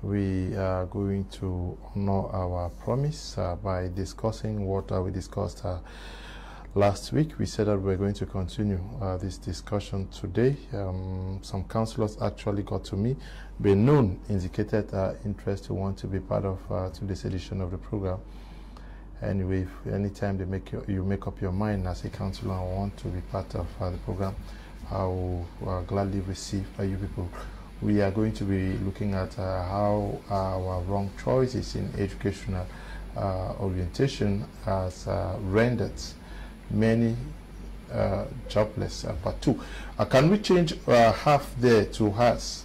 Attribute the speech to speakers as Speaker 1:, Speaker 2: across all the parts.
Speaker 1: we are going to honor our promise by discussing what we discussed last week. We said that we're going to continue this discussion today. Some councillors actually got to me. Benun indicated interest to want to be part of today's edition of the program. Anyway, if anytime you make up your mind as a councillor and want to be part of the program, I will gladly receive you people. We are going to be looking at how our wrong choices in educational orientation has rendered many jobless. Part 2. Can we change half there to has?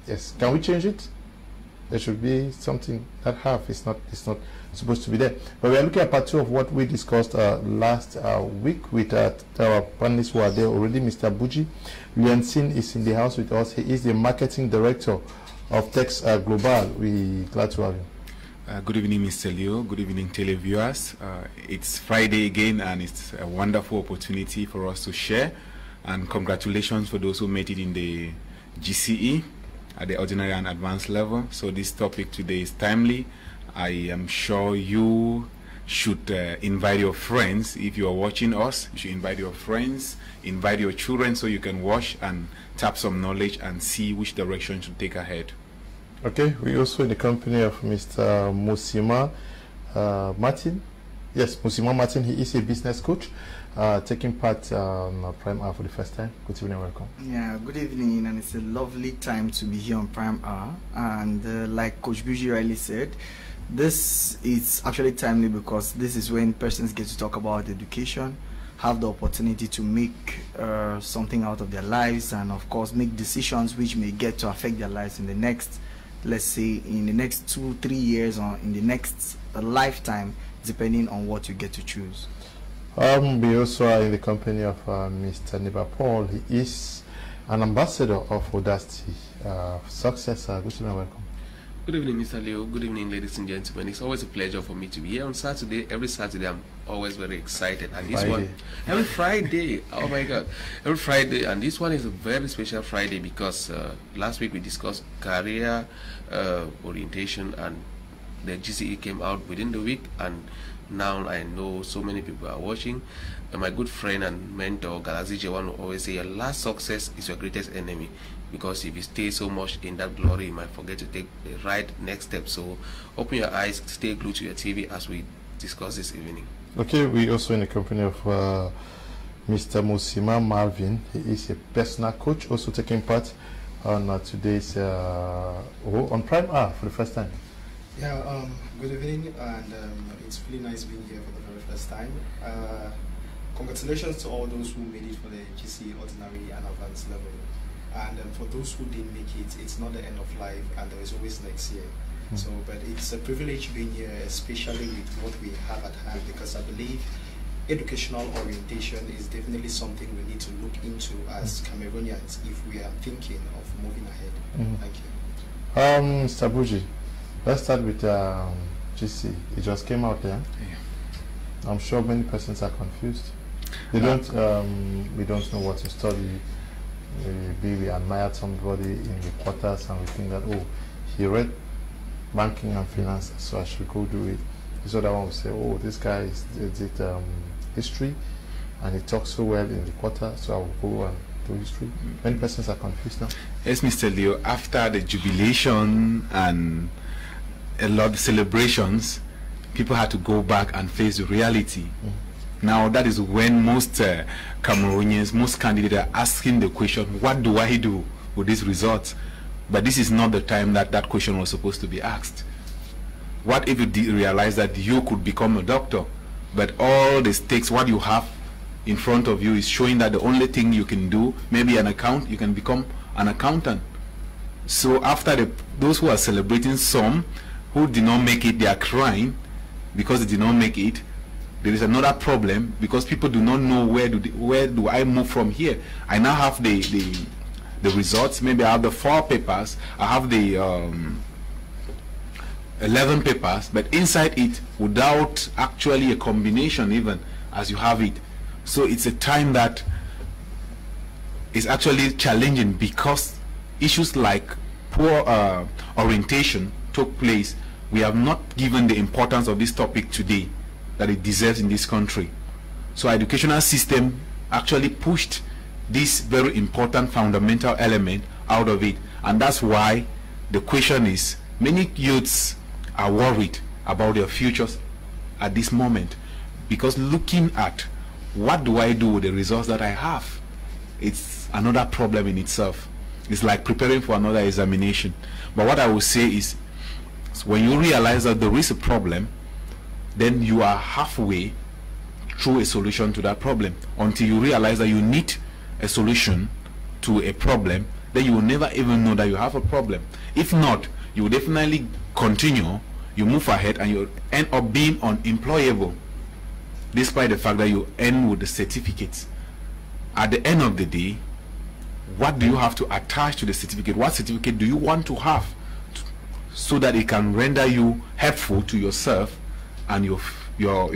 Speaker 1: Yes, can we change it? There should be something. That half is not supposed to be there. But we are looking at part 2 of what we discussed last week with our panelists who are there already. Mr. BUJI LEANCINE is in the house with us. He is the marketing director of Tex Global. We glad to have you.
Speaker 2: Good evening, Mr. Leo. Good evening, televiewers. It's Friday again, and it's a wonderful opportunity for us to share. And congratulations for those who made it in the GCE at the ordinary and advanced level. So this topic today is timely. I am sure you should invite your friends. If you are watching us, you should invite your friends, invite your children, so you can watch and tap some knowledge and see which direction to take ahead.
Speaker 1: Okay, we also in the company of Mr. Musima Martin. Yes, Musima Martin. He is a business coach, taking part on Prime Hour for the first time. Good evening, welcome.
Speaker 3: Yeah, good evening, and it's a lovely time to be here on Prime Hour. And like Coach BUJI rightly said, this is actually timely because this is when persons get to talk about education, have the opportunity to make something out of their lives, and of course make decisions which may get to affect their lives in the next, let's say, in the next 2-3 years, or in the next lifetime, depending on what you get to choose.
Speaker 1: We also are in the company of Mr. NEBA Paul. He is an ambassador of Audacity Success. Good evening, welcome.
Speaker 4: Good evening, Mr. Leo. Good evening, ladies and gentlemen. It's always a pleasure for me to be here on Saturday. Every Saturday, I'm always very excited. And this one, every Friday, oh my God, every Friday. And this one is a very special Friday because last week we discussed career orientation, and the GCE came out within the week. And now I know so many people are watching. And my good friend and mentor, Galazi Jewan, will always say, your last success is your greatest enemy. Because if you stay so much in that glory, you might forget to take the right next step. So open your eyes, stay glued to your TV as we discuss this evening. Okay,
Speaker 1: we also in the company of Mr. Musima Marvin. He is a personal coach, also taking part on today's on Prime Hour for the first time.
Speaker 5: Yeah, good evening, and it's really nice being here for the very first time. Congratulations to all those who made it for the GCE ordinary and advanced level. And for those who didn't make it, it's not the end of life, and there is always next year. So, but it's a privilege being here, especially with what we have at hand, because I believe educational orientation is definitely something we need to look into as Cameroonians if we are thinking of moving ahead. Thank you.
Speaker 1: Mr. BUJI, let's start with GC. It just came out there. Yeah. I'm sure many persons are confused. They don't. We don't know what to study. Maybe we admire somebody in the quarters and we think that, oh, he read banking and finance, so I should go do it. So that one will say, oh, this guy did history and he talks so well in the quarter, so I will go and do history. Many persons are confused now.
Speaker 2: Yes, Mr. Leo, after the jubilation and a lot of celebrations, people had to go back and face the reality. Now that is when most Cameroonians, most candidates are asking the question, what do I do with these results? But this is not the time that that question was supposed to be asked. What if you realize that you could become a doctor, but all the stakes, what you have in front of you is showing that the only thing you can do, maybe an account, you can become an accountant. So after those who are celebrating, some who did not make it, they are crying because they did not make it. There is another problem because people do not know where do I move from here. I now have the results. Maybe I have the 4 papers. I have the 11 papers, but inside it, without actually a combination, even as you have it. So it's a time that is actually challenging because issues like poor orientation took place, we have not given the importance of this topic today that it deserves in this country. So our educational system actually pushed this very important fundamental element out of it, and that's why the question is, many youths are worried about their futures at this moment, because looking at what do I do with the results that I have, it's another problem in itself. It's like preparing for another examination. But what I will say is, when you realize that there is a problem, then you are halfway through a solution to that problem. Until you realize that you need a solution to a problem, then you will never even know that you have a problem. If not, you will definitely continue, you move ahead, and you end up being unemployable, despite the fact that you end with the certificates. At the end of the day, what do you have to attach to the certificate? What certificate do you want to have so that it can render you helpful to yourself and your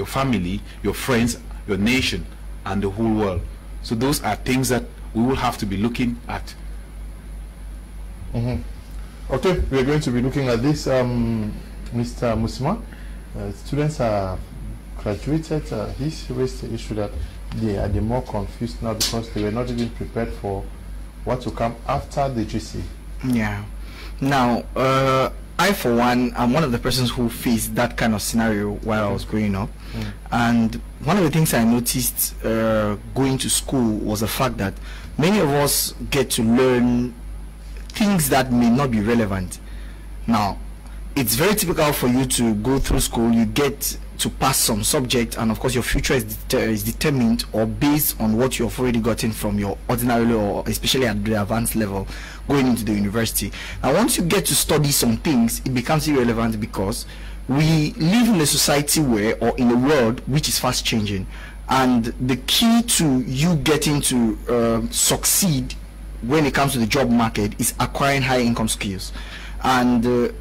Speaker 2: family, your friends, your nation, and the whole world? So those are things that we will have to be looking at.
Speaker 1: Okay, we are going to be looking at this. Mr. Musima, students are graduated. He's raised the issue that they are more confused now because they were not even prepared for what to come after the GC.
Speaker 3: Yeah. Now, I, for one, I'm one of the persons who faced that kind of scenario while I was growing up. And one of the things I noticed going to school was the fact that many of us get to learn things that may not be relevant. Now, it's very typical for you to go through school, you get to pass some subject, and of course your future is determined or based on what you've already gotten from your ordinary or especially at the advanced level going into the university. Now once you get to study some things, it becomes irrelevant because we live in a society where, or in a world which is fast changing, and the key to you getting to succeed when it comes to the job market is acquiring high income skills. And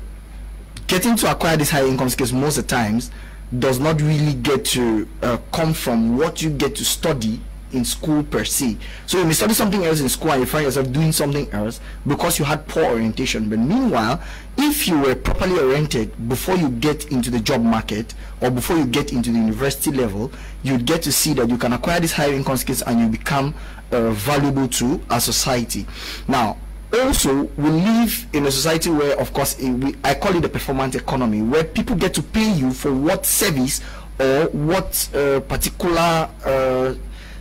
Speaker 3: getting to acquire these high income skills most of the times does not really get to come from what you get to study in school per se. So you may study something else in school and you find yourself doing something else because you had poor orientation. But meanwhile, if you were properly oriented before you get into the job market or before you get into the university level, you'd get to see that you can acquire these high income skills and you become valuable to a society. Now, also, we live in a society where, of course, I call it a performance economy, where people get to pay you for what service or what particular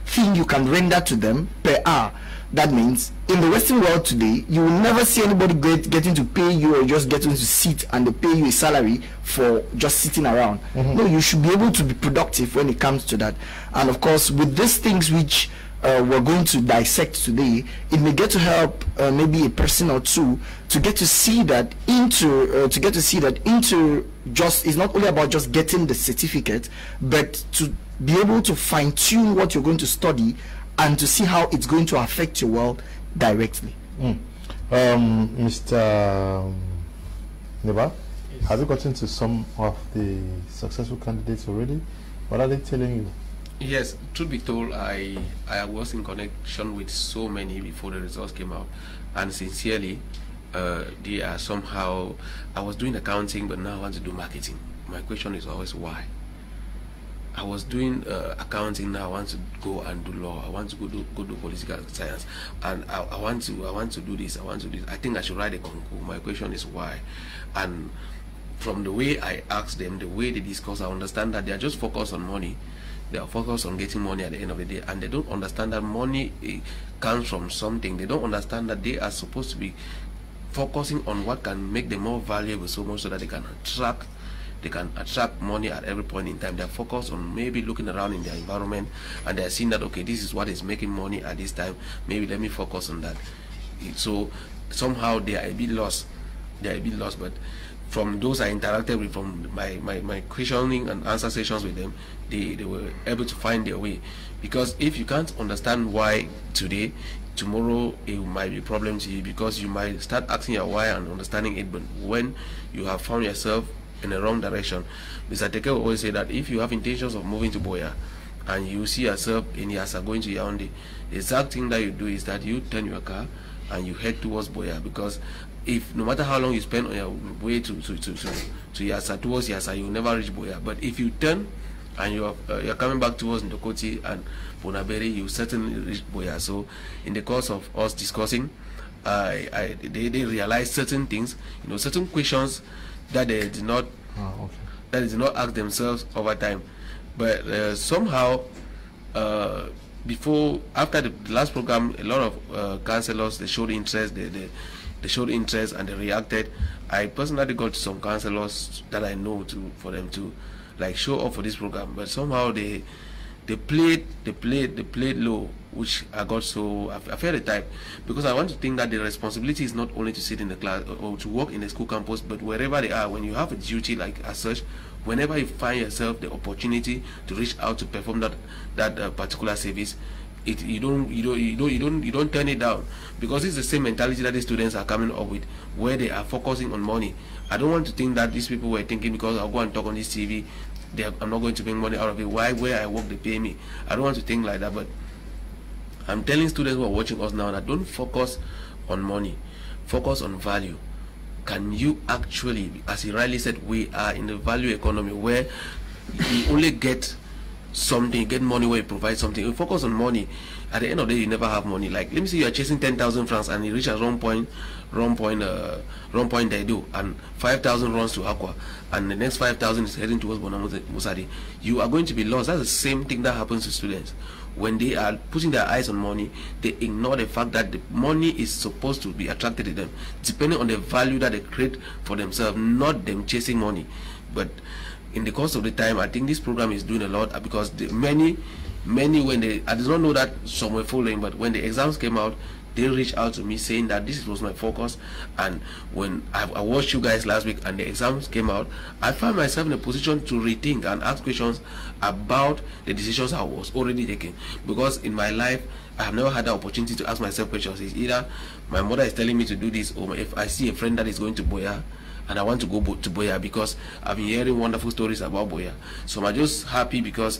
Speaker 3: thing you can render to them per hour. That means in the Western world today, you will never see anybody getting to pay you or just getting to sit and they pay you a salary for just sitting around. No, you should be able to be productive when it comes to that. And of course, with these things which we're going to dissect today, it may get to help maybe a person or two to get to see that into just, it's not only about just getting the certificate, but to be able to fine-tune what you're going to study and to see how it's going to affect your world directly.
Speaker 1: Mr. NEBA, yes. Have you gotten to some of the successful candidates already? What are they telling you?
Speaker 4: Yes, truth be told, I was in connection with so many before the results came out, and sincerely, they are somehow, I was doing accounting, but now I want to do marketing. My question is always why. I was doing accounting, now I want to go and do law. I want to go do political science, and I want to do this. I want to do this. I think I should write a concours. My question is why, and from the way I ask them, the way they discuss, I understand that they are just focused on money. They are focused on getting money at the end of the day, and they don't understand that money comes from something. They don't understand that they are supposed to be focusing on what can make them more valuable, so much so that they can attract money at every point in time. They're focused on maybe looking around in their environment and they're seeing that, okay, this is what is making money at this time, maybe let me focus on that. So somehow they are a bit lost. But from those I interacted with, from my questioning and answer sessions with them, they were able to find their way. Because if you can't understand why today, tomorrow it might be a problem to you, because you might start asking your why and understanding it, but when you have found yourself in the wrong direction. Mr. Teke will always say that if you have intentions of moving to Boya and you see yourself in Yasa going to Yaoundé, the exact thing that you do is that you turn your car and you head towards Boya, because if no matter how long you spend on your way to Yasa, towards Yasa, you'll never reach Boya. But if you turn and you're coming back towards Ndokoti and Bonaberi, you certainly reach Boya. So in the course of us discussing, they realized certain things, certain questions that they did not ask themselves over time. But somehow, after the last program, a lot of councillors, they showed interest. They showed interest and they reacted. I personally got some councillors that I know for them to like show up for this program, but somehow they played low, which I got so I felt the type, because I want to think that the responsibility is not only to sit in the class or to work in the school campus, but wherever they are, when you have a duty like as such, whenever you find yourself the opportunity to reach out to perform that particular service, you don't turn it down, because it's the same mentality that the students are coming up with, where they are focusing on money. I don't want to think that these people were thinking, because I'll go and talk on this TV, I'm not going to make money out of it. Where I work, they pay me. I don't want to think like that. But I'm telling students who are watching us now that don't focus on money, focus on value. Can you actually, as he rightly said, we are in the value economy where you only get something, you get money where you provide something. You focus on money. At the end of the day, you never have money. Like, let me say you are chasing 10,000 francs and you reach at wrong point they do, and 5,000 runs to Aqua, and the next 5,000 is heading towards Bonamosadi. You are going to be lost. That's the same thing that happens to students. When they are putting their eyes on money, they ignore the fact that the money is supposed to be attracted to them, depending on the value that they create for themselves, not them chasing money. But in the course of the time, I think this program is doing a lot, because many when I did not know that some were following, but when the exams came out, they reached out to me saying that this was my focus. And when I watched you guys last week and the exams came out, I found myself in a position to rethink and ask questions about the decisions I was already taking. Because in my life, I have never had the opportunity to ask myself questions. It's either my mother is telling me to do this, or if I see a friend that is going to Boya and I want to go to Boya, because I've been hearing wonderful stories about Boya. So I'm just happy because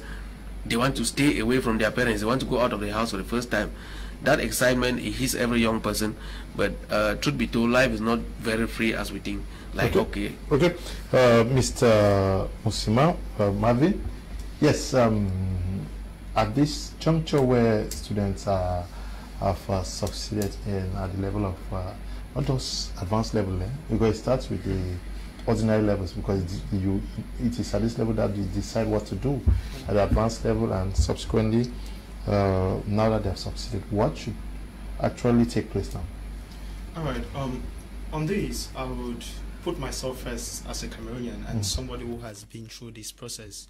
Speaker 4: they want to stay away from their parents. They want to go out of the house for the first time. That excitement, it hits every young person. But truth be told, life is not very free as we think. Like, okay.
Speaker 1: Mr. Musima, Marvin, yes, at this juncture where students have succeeded at the level of, not just advanced level, because it starts with the ordinary levels, because it is at this level that you decide what to do at the advanced level, and subsequently, now that they have succeeded, what should actually take place now?
Speaker 5: All right. On this, I would put myself first as a Cameroonian and somebody who has been through this process.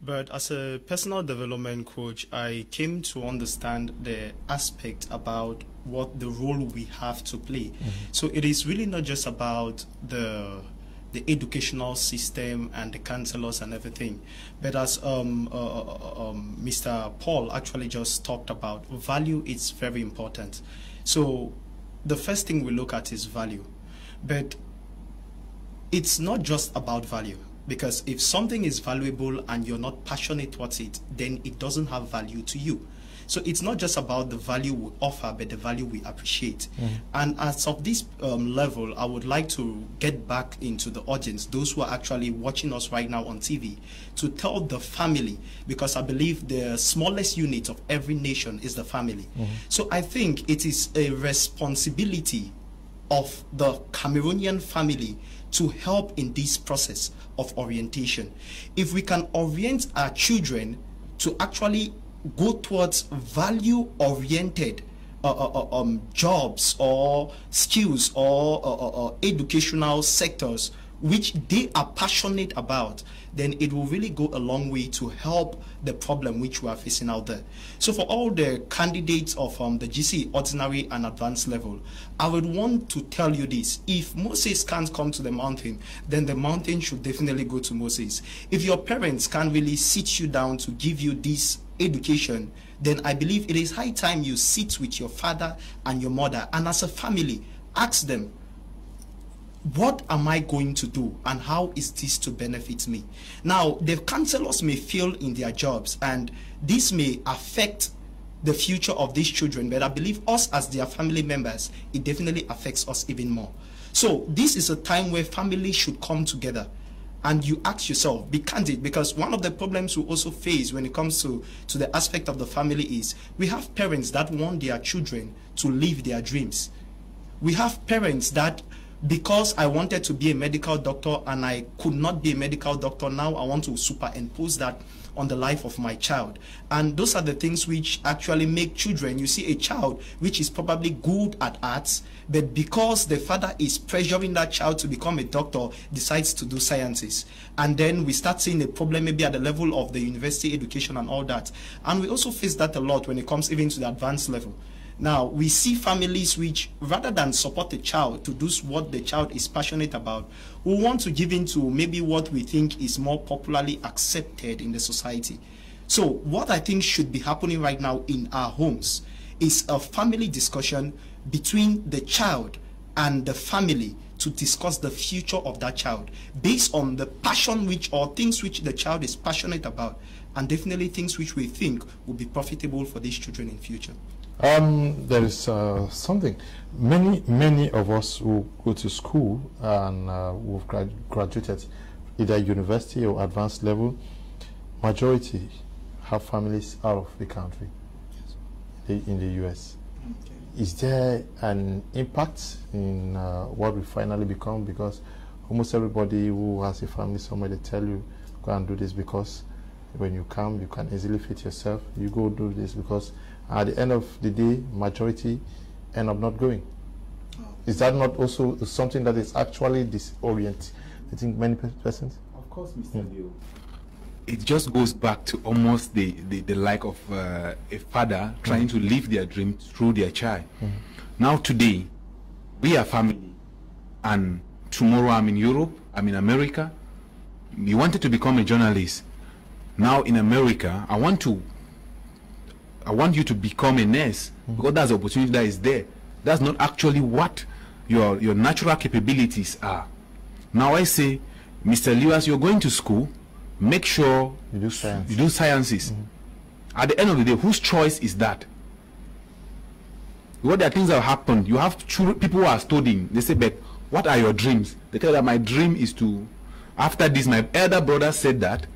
Speaker 5: But as a personal development coach, I came to understand the aspect about what the role we have to play. So it is really not just about the educational system and the counselors and everything, but as Mr. Paul actually just talked about, value is very important. So the first thing we look at is value, but it's not just about value, because if something is valuable and you're not passionate towards it, then it doesn't have value to you. So it's not just about the value we offer, but the value we appreciate. And as of this level, I would like to get back into the audience, those who are actually watching us right now on TV, to tell the family, because I believe the smallest unit of every nation is the family. So I think it is a responsibility of the Cameroonian family to help in this process of orientation. If we can orient our children to actually go towards value-oriented jobs or skills or educational sectors which they are passionate about, then it will really go a long way to help the problem which we are facing out there. So for all the candidates of the GC ordinary and advanced level, I would want to tell you this: if Moses can't come to the mountain, then the mountain should definitely go to Moses. If your parents can't really sit you down to give you this education, then I believe it is high time you sit with your father and your mother, and as a family, ask them, what am I going to do and how is this to benefit me? Now, the counselors may fail in their jobs and this may affect the future of these children, but I believe us as their family members, it definitely affects us even more.
Speaker 6: So this is a time where families should come together. And you ask yourself, be candid, because one of the problems we also face when it comes to the aspect of the family is we have parents that want their children to live their dreams. We have parents that, because I wanted to be a medical doctor and I could not be a medical doctor, now I want to superimpose that on the life of my child. And those are the things which actually make children, you see a child which is probably good at arts, but because the father is pressuring that child to become a doctor, decides to do sciences. And then we start seeing a problem maybe at the level of the university education and all that. And we also face that a lot when it comes even to the advanced level. Now, we see families which, rather than support the child to do what the child is passionate about, we want to give into maybe what we think is more popularly accepted in the society. So what I think should be happening right now in our homes is a family discussion between the child and the family to discuss the future of that child based on the passion which, or things which the child is passionate about, and definitely things which we think will be profitable for these children in future.
Speaker 1: There is something. Many of us who go to school and who've graduated either university or advanced level, majority have families out of the country, in the US.
Speaker 3: Okay.
Speaker 1: Is there an impact in what we finally become? Because almost everybody who has a family somewhere, they tell you, go and do this because when you come, you can easily fit yourself. You go do this because at the end of the day, majority end up not going.
Speaker 3: Oh.
Speaker 1: Is that not also something that is actually disorienting many persons?
Speaker 2: Of course, Mr. Leo. It just goes back to almost the like of a father trying to live their dream through their child. Now today, we are family, and tomorrow I'm in Europe, I'm in America. You wanted to become a journalist. Now in America, I want you to become a nurse because that's the opportunity that is there. That's not actually what your natural capabilities are. Now I say, Mr. Leo, as you're going to school, make sure
Speaker 1: you do science.
Speaker 2: You do sciences. At the end of the day, whose choice is that? What are things that have happened? You have people who are studying. They say, but what are your dreams? They tell that my dream is to, after this, my elder brother said that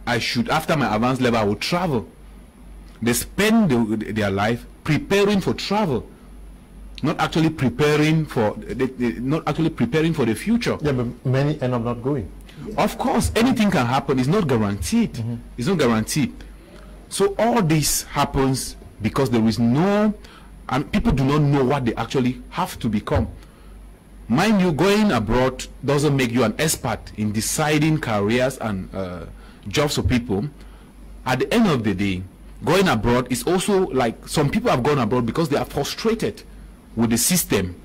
Speaker 2: I should, after my advanced level, I will travel. They spend their life preparing for travel, not actually preparing for the future.
Speaker 1: Yeah, but many end up not going.
Speaker 2: Of course, anything can happen. It's not guaranteed. It's not guaranteed. So all this happens because there is no, and people do not know what they actually have to become. Mind you, going abroad doesn't make you an expert in deciding careers and jobs for people. At the end of the day, going abroad is also like, some people have gone abroad because they are frustrated with the system.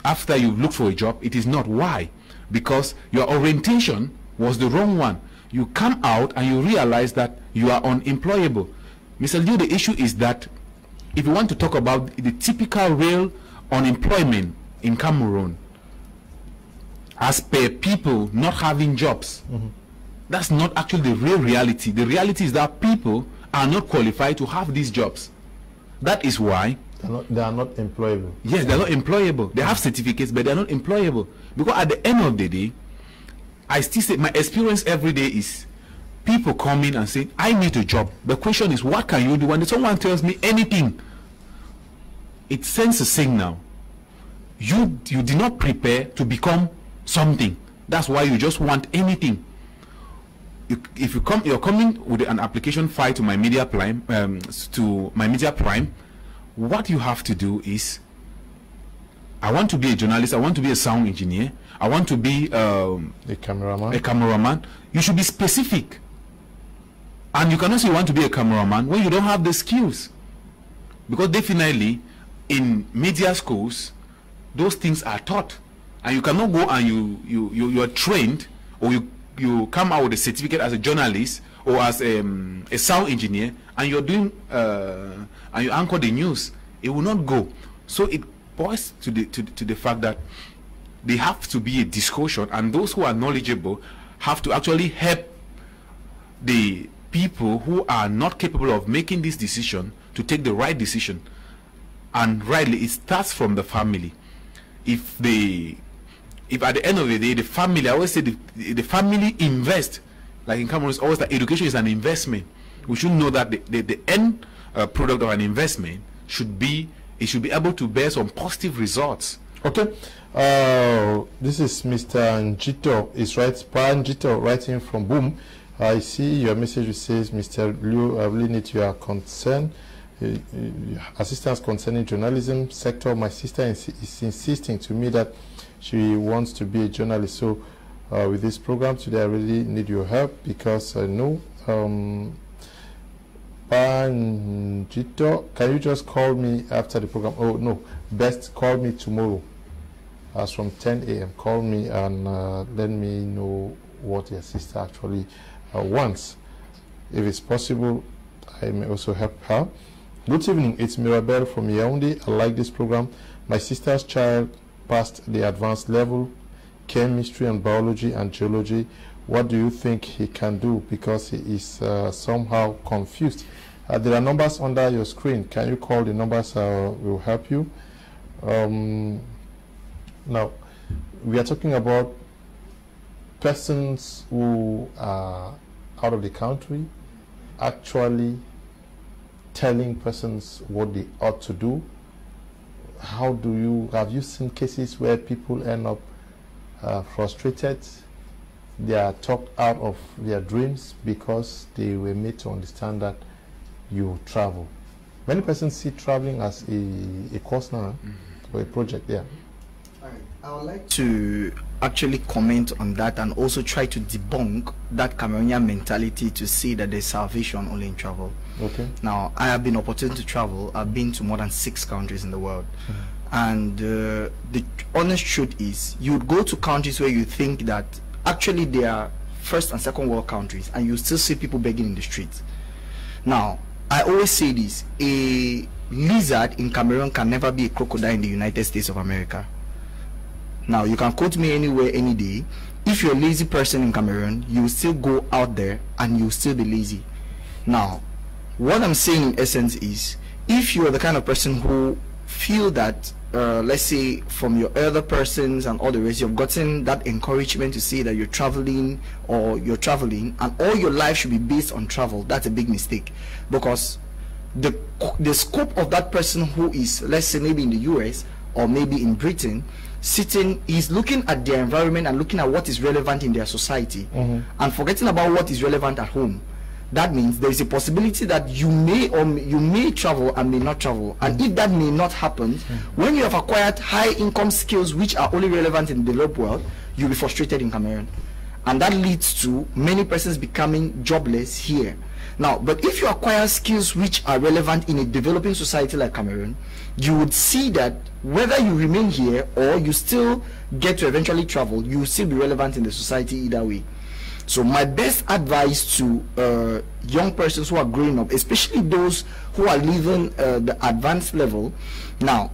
Speaker 2: After you've looked for a job, it is not. Why? Because your orientation was the wrong one. You come out and you realize that you are unemployable. Mr. Liu, the issue is that if you want to talk about the typical real unemployment in Cameroon, as per people not having jobs, that's not actually the real reality. The reality is that people are not qualified to have these jobs. That is why
Speaker 1: they are not employable.
Speaker 2: Yes, they're not employable. They have certificates, but they're not employable. Because at the end of the day, I still say my experience every day is people come in and say, I need a job. The question is, what can you do? When someone tells me anything, it sends a signal. You did not prepare to become something. That's why you just want anything. If you're coming with an application file to my media prime, what you have to do is, I want to be a journalist, I want to be a sound engineer, I want to be a cameraman. You should be specific. And you cannot say you want to be a cameraman when you don't have the skills. Because definitely in media schools, those things are taught. And you cannot go and you are trained, or you come out with a certificate as a journalist or as a sound engineer, and you're doing and you anchor the news. It will not go. So it boils to the fact that there have to be a discussion, and those who are knowledgeable have to actually help the people who are not capable of making this decision to take the right decision. And rightly, it starts from the family. if at the end of the day, the family, I always say the family invest, like in Cameroon, it's always that education is an investment. We should know that the end product of an investment should be able to bear some positive results.
Speaker 1: Okay. This is Mr. Njito. It's right, Njito, writing from Boom. I see your message which says, Mr. Liu, I really need your concern. Assistance concerning journalism sector. My sister is insisting to me that she wants to be a journalist. So with this program today, I really need your help, because I know Panjito, can you just call me after the program? Oh no, best call me tomorrow as from 10 a.m. Call me and let me know what your sister actually wants. If it's possible, I may also help her. Good evening, it's Mirabel from Yaoundé. I like this program. My sister's child passed the advanced level, chemistry and biology and geology. What do you think he can do? Because he is somehow confused. There are numbers under your screen. Can you call the numbers? Will help you. Now, we are talking about persons who are out of the country actually telling persons what they ought to do. Have you seen cases where people end up frustrated? They are talked out of their dreams because they were made to understand that you travel. Many persons see traveling as a course now, or a project there.
Speaker 3: I would like to actually comment on that and also try to debunk that Cameroonian mentality to see that there's salvation only in travel.
Speaker 1: Okay.
Speaker 3: Now, I have been opportunity to travel. I've been to more than 6 countries in the world. And the honest truth is, you would go to countries where you think that actually they are first and second world countries, and you still see people begging in the streets. Now, I always say this: a lizard in Cameroon can never be a crocodile in the United States of America. Now, you can quote me anywhere, any day. If you're a lazy person in Cameroon, you will still go out there and you will still be lazy. Now, what I'm saying in essence is, if you're the kind of person who feel that, let's say from your elder persons and all the rest, you've gotten that encouragement to say that you're traveling and all your life should be based on travel, that's a big mistake. Because the scope of that person who is, let's say maybe in the US or maybe in Britain, he's looking at their environment and looking at what is relevant in their society, and forgetting about what is relevant at home. That means there is a possibility that you may travel and may not travel. And if that may not happen, when you have acquired high income skills which are only relevant in the developed world, you'll be frustrated in Cameroon. And that leads to many persons becoming jobless here. Now, but if you acquire skills which are relevant in a developing society like Cameroon, you would see that whether you remain here or you still get to eventually travel, you will still be relevant in the society either way. So my best advice to young persons who are growing up, especially those who are leaving the advanced level, now,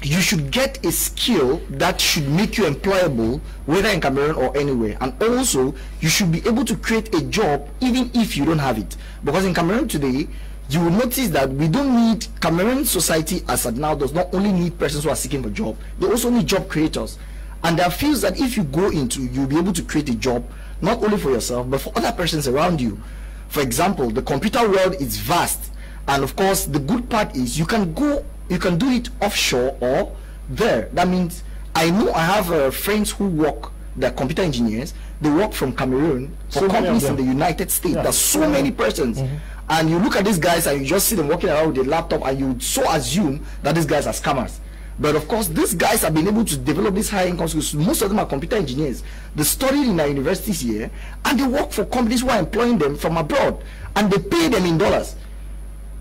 Speaker 3: you should get a skill that should make you employable, whether in Cameroon or anywhere. And also, you should be able to create a job even if you don't have it. Because in Cameroon today, you will notice that we don't need, Cameroon society as at now does not only need persons who are seeking for job, they also need job creators. And there are fields that if you go into, you'll be able to create a job, not only for yourself, but for other persons around you. For example, the computer world is vast. And of course, the good part is you can do it offshore or there. That means, I know I have friends who work, they're computer engineers, they work from Cameroon for companies in the United States. There's so many persons. And you look at these guys and you just see them walking around with a laptop and you so assume that these guys are scammers. But of course, these guys have been able to develop these high income skills. Most of them are computer engineers. They studied in our universities here and they work for companies who are employing them from abroad and they pay them in dollars.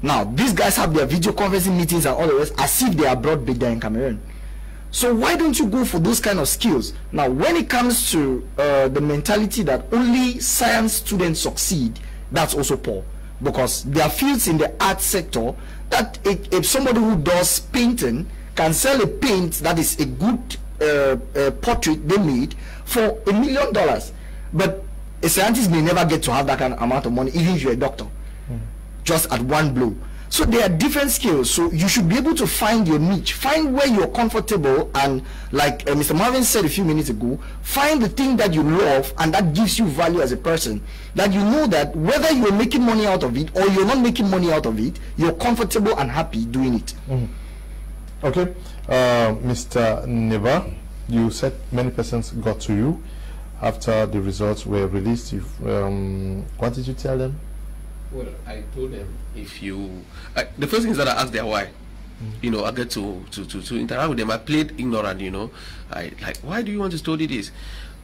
Speaker 3: Now, these guys have their video conferencing meetings and all the rest as if they are abroad, but they're in Cameroon. So why don't you go for those kind of skills? Now, when it comes to the mentality that only science students succeed, that's also poor. Because there are fields in the art sector that if somebody who does painting can sell a paint that is a good portrait they made for $1 million. But a scientist may never get to have that kind of amount of money, even if you're a doctor. Just at one blow. So there are different skills. So you should be able to find your niche, find where you're comfortable, and like Mr. Marvin said a few minutes ago, find the thing that you love and that gives you value as a person. That you know that whether you're making money out of it or you're not making money out of it, you're comfortable and happy doing it.
Speaker 1: Okay, Mr. NEBA, you said many persons got to you after the results were released. What did you tell them?
Speaker 4: Well, I told them, if you, the first thing is that I asked them why. You know, I get to interact with them. I played ignorant, you know. I like, why do you want to study this?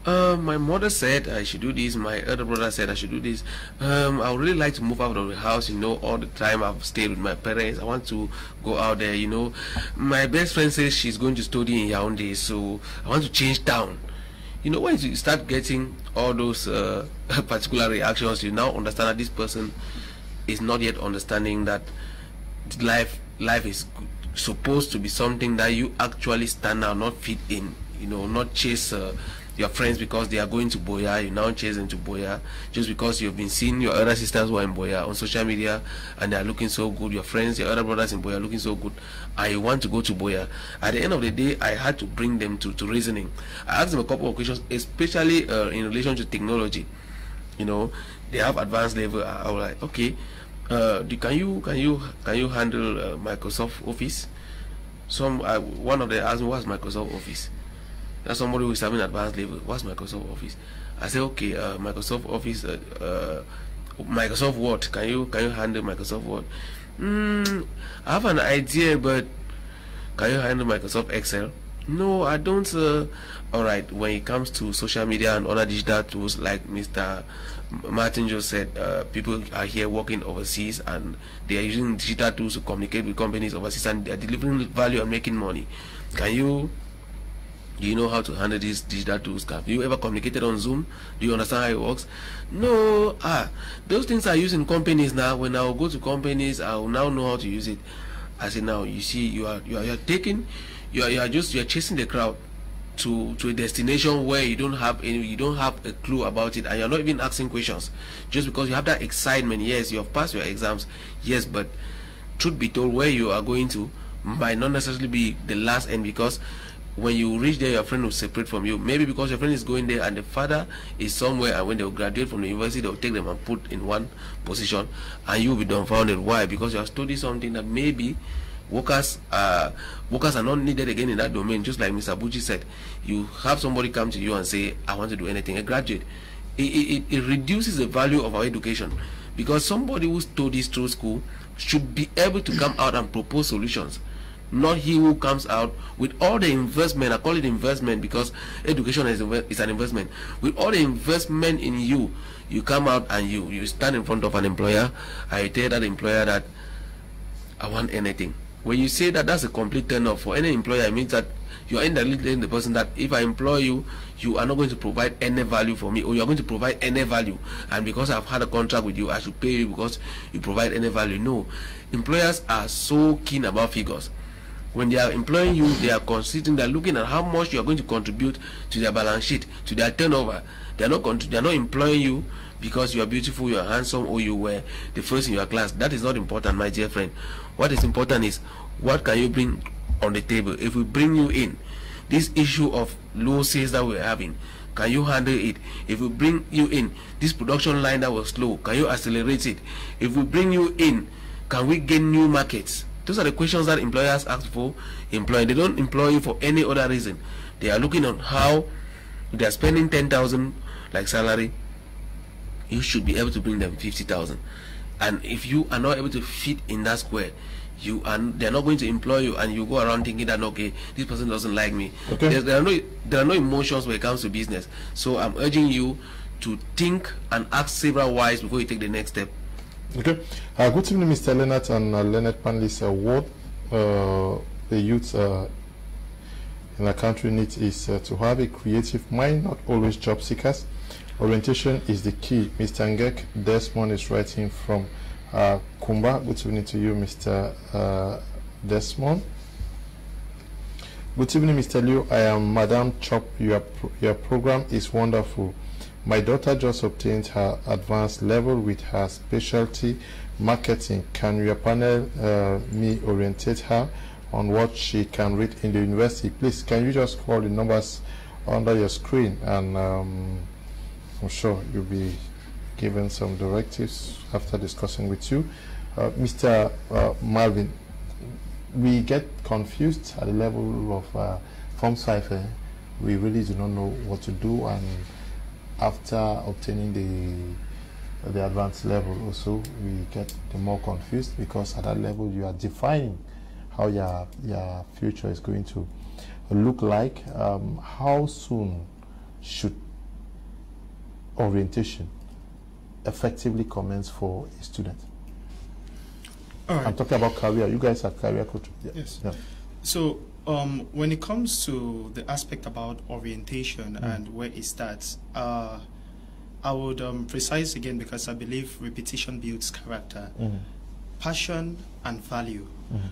Speaker 4: My mother said I should do this. My elder brother said I should do this. I would really like to move out of the house, you know. All the time I've stayed with my parents. I want to go out there, you know. My best friend says she's going to study in Yaoundé, so I want to change town. You know, when you start getting all those particular reactions, you now understand that this person is not yet understanding that life is supposed to be something that you actually stand out, not fit in. You know, not chase your friends because they are going to Boya. You now chase them to Boya just because you've been seeing your other sisters who are in Boya on social media and they are looking so good. Your friends, your other brothers in Boya are looking so good. I want to go to Boya. At the end of the day, I had to bring them to reasoning. I asked them a couple of questions, especially in relation to technology. You know, they have advanced level. I was like, okay, can you handle Microsoft Office? One of them asked me, what's Microsoft Office? That's somebody who is having advanced level. What's Microsoft Office? I say, okay, Microsoft Office, Microsoft Word. Can you handle Microsoft Word? I have an idea, but can you handle Microsoft Excel? No, I don't. All right. When it comes to social media and other digital tools, like Mr. Martin just said, people are here working overseas and they are using digital tools to communicate with companies overseas and they are delivering value and making money. Do you know how to handle these digital tools? Have you ever communicated on Zoom? Do you understand how it works? No. Those things are used in companies now. When I will go to companies, I will now know how to use it. I say, now you see, you are chasing the crowd to a destination where you don't have a clue about it, and you're not even asking questions just because you have that excitement. Yes, you have passed your exams. Yes, but truth be told, where you are going to might not necessarily be the last end, because when you reach there, your friend will separate from you. Maybe because your friend is going there and the father is somewhere, and when they will graduate from the university, they will take them and put in one position, and you will be dumbfounded. Why? Because you have studied something that maybe workers are not needed again in that domain. Just like Mr. BUJI said, you have somebody come to you and say, I want to do anything. A graduate, it reduces the value of our education, because somebody who studies through school should be able to come out and propose solutions. Not he who comes out with all the investment. I call it investment because education is an investment. With all the investment in you, you come out and you stand in front of an employer. I tell that employer that I want anything. When you say that, that's a complete turn off for any employer. It means that you are indirectly telling the person that if I employ you, you are not going to provide any value for me, or you are going to provide any value, and because I've had a contract with you, I should pay you because you provide any value. No, employers are so keen about figures. When they are employing you, they are considering, they are looking at how much you are going to contribute to their balance sheet, to their turnover. They are not employing you because you are beautiful, you are handsome, or you were the first in your class. That is not important, my dear friend. What is important is, what can you bring on the table? If we bring you in, this issue of low sales that we're having, can you handle it? If we bring you in, this production line that was slow, can you accelerate it? If we bring you in, can we gain new markets? Those are the questions that employers ask for employing. They don't employ you for any other reason. They are looking on how they are spending 10,000 like salary. You should be able to bring them 50,000. And if you are not able to fit in that square, they are not going to employ you, and you go around thinking that, okay, this person doesn't like me. Okay. There are no emotions when it comes to business. So I'm urging you to think and ask several whys before you take the next step.
Speaker 1: Okay. Good evening, Mr. Leonard and Leonard panelists. What the youth in our country needs is to have a creative mind, not always job seekers. Orientation is the key. Mr. Ngek Desmond is writing from Kumba. Good evening to you, Mr. Desmond. Good evening, Mr. Liu. I am Madam Chop. Your program is wonderful. My daughter just obtained her advanced level with her specialty marketing. Can your panel me orientate her on what she can read in the university? Please, can you just call the numbers under your screen, and I'm sure you'll be given some directives after discussing with you. Mr. Marvin, we get confused at the level of form cipher. We really do not know what to do, and after obtaining the advanced level also, we get more confused, because at that level you are defining how your future is going to look like. How soon should orientation effectively commence for a student?
Speaker 6: All right.
Speaker 1: I'm talking about career. You guys are career coaches. Yeah.
Speaker 6: Yes.
Speaker 1: Yeah.
Speaker 6: So when it comes to the aspect about orientation and where it starts, I would precise again, because I believe repetition builds character, passion and value.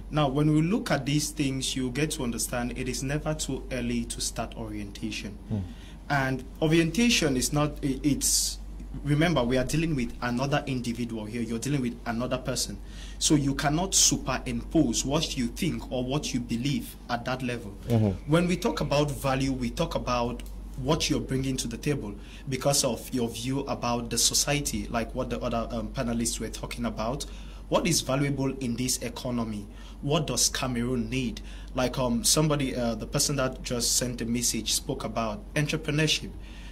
Speaker 6: Now, when we look at these things, you get to understand it is never too early to start orientation. And orientation is not, remember, we are dealing with another individual here. You're dealing with another person. So you cannot superimpose what you think or what you believe at that level. When we talk about value, we talk about what you're bringing to the table because of your view about the society, like what the other panelists were talking about. What is valuable in this economy? What does Cameroon need? Like somebody, the person that just sent a message spoke about entrepreneurship.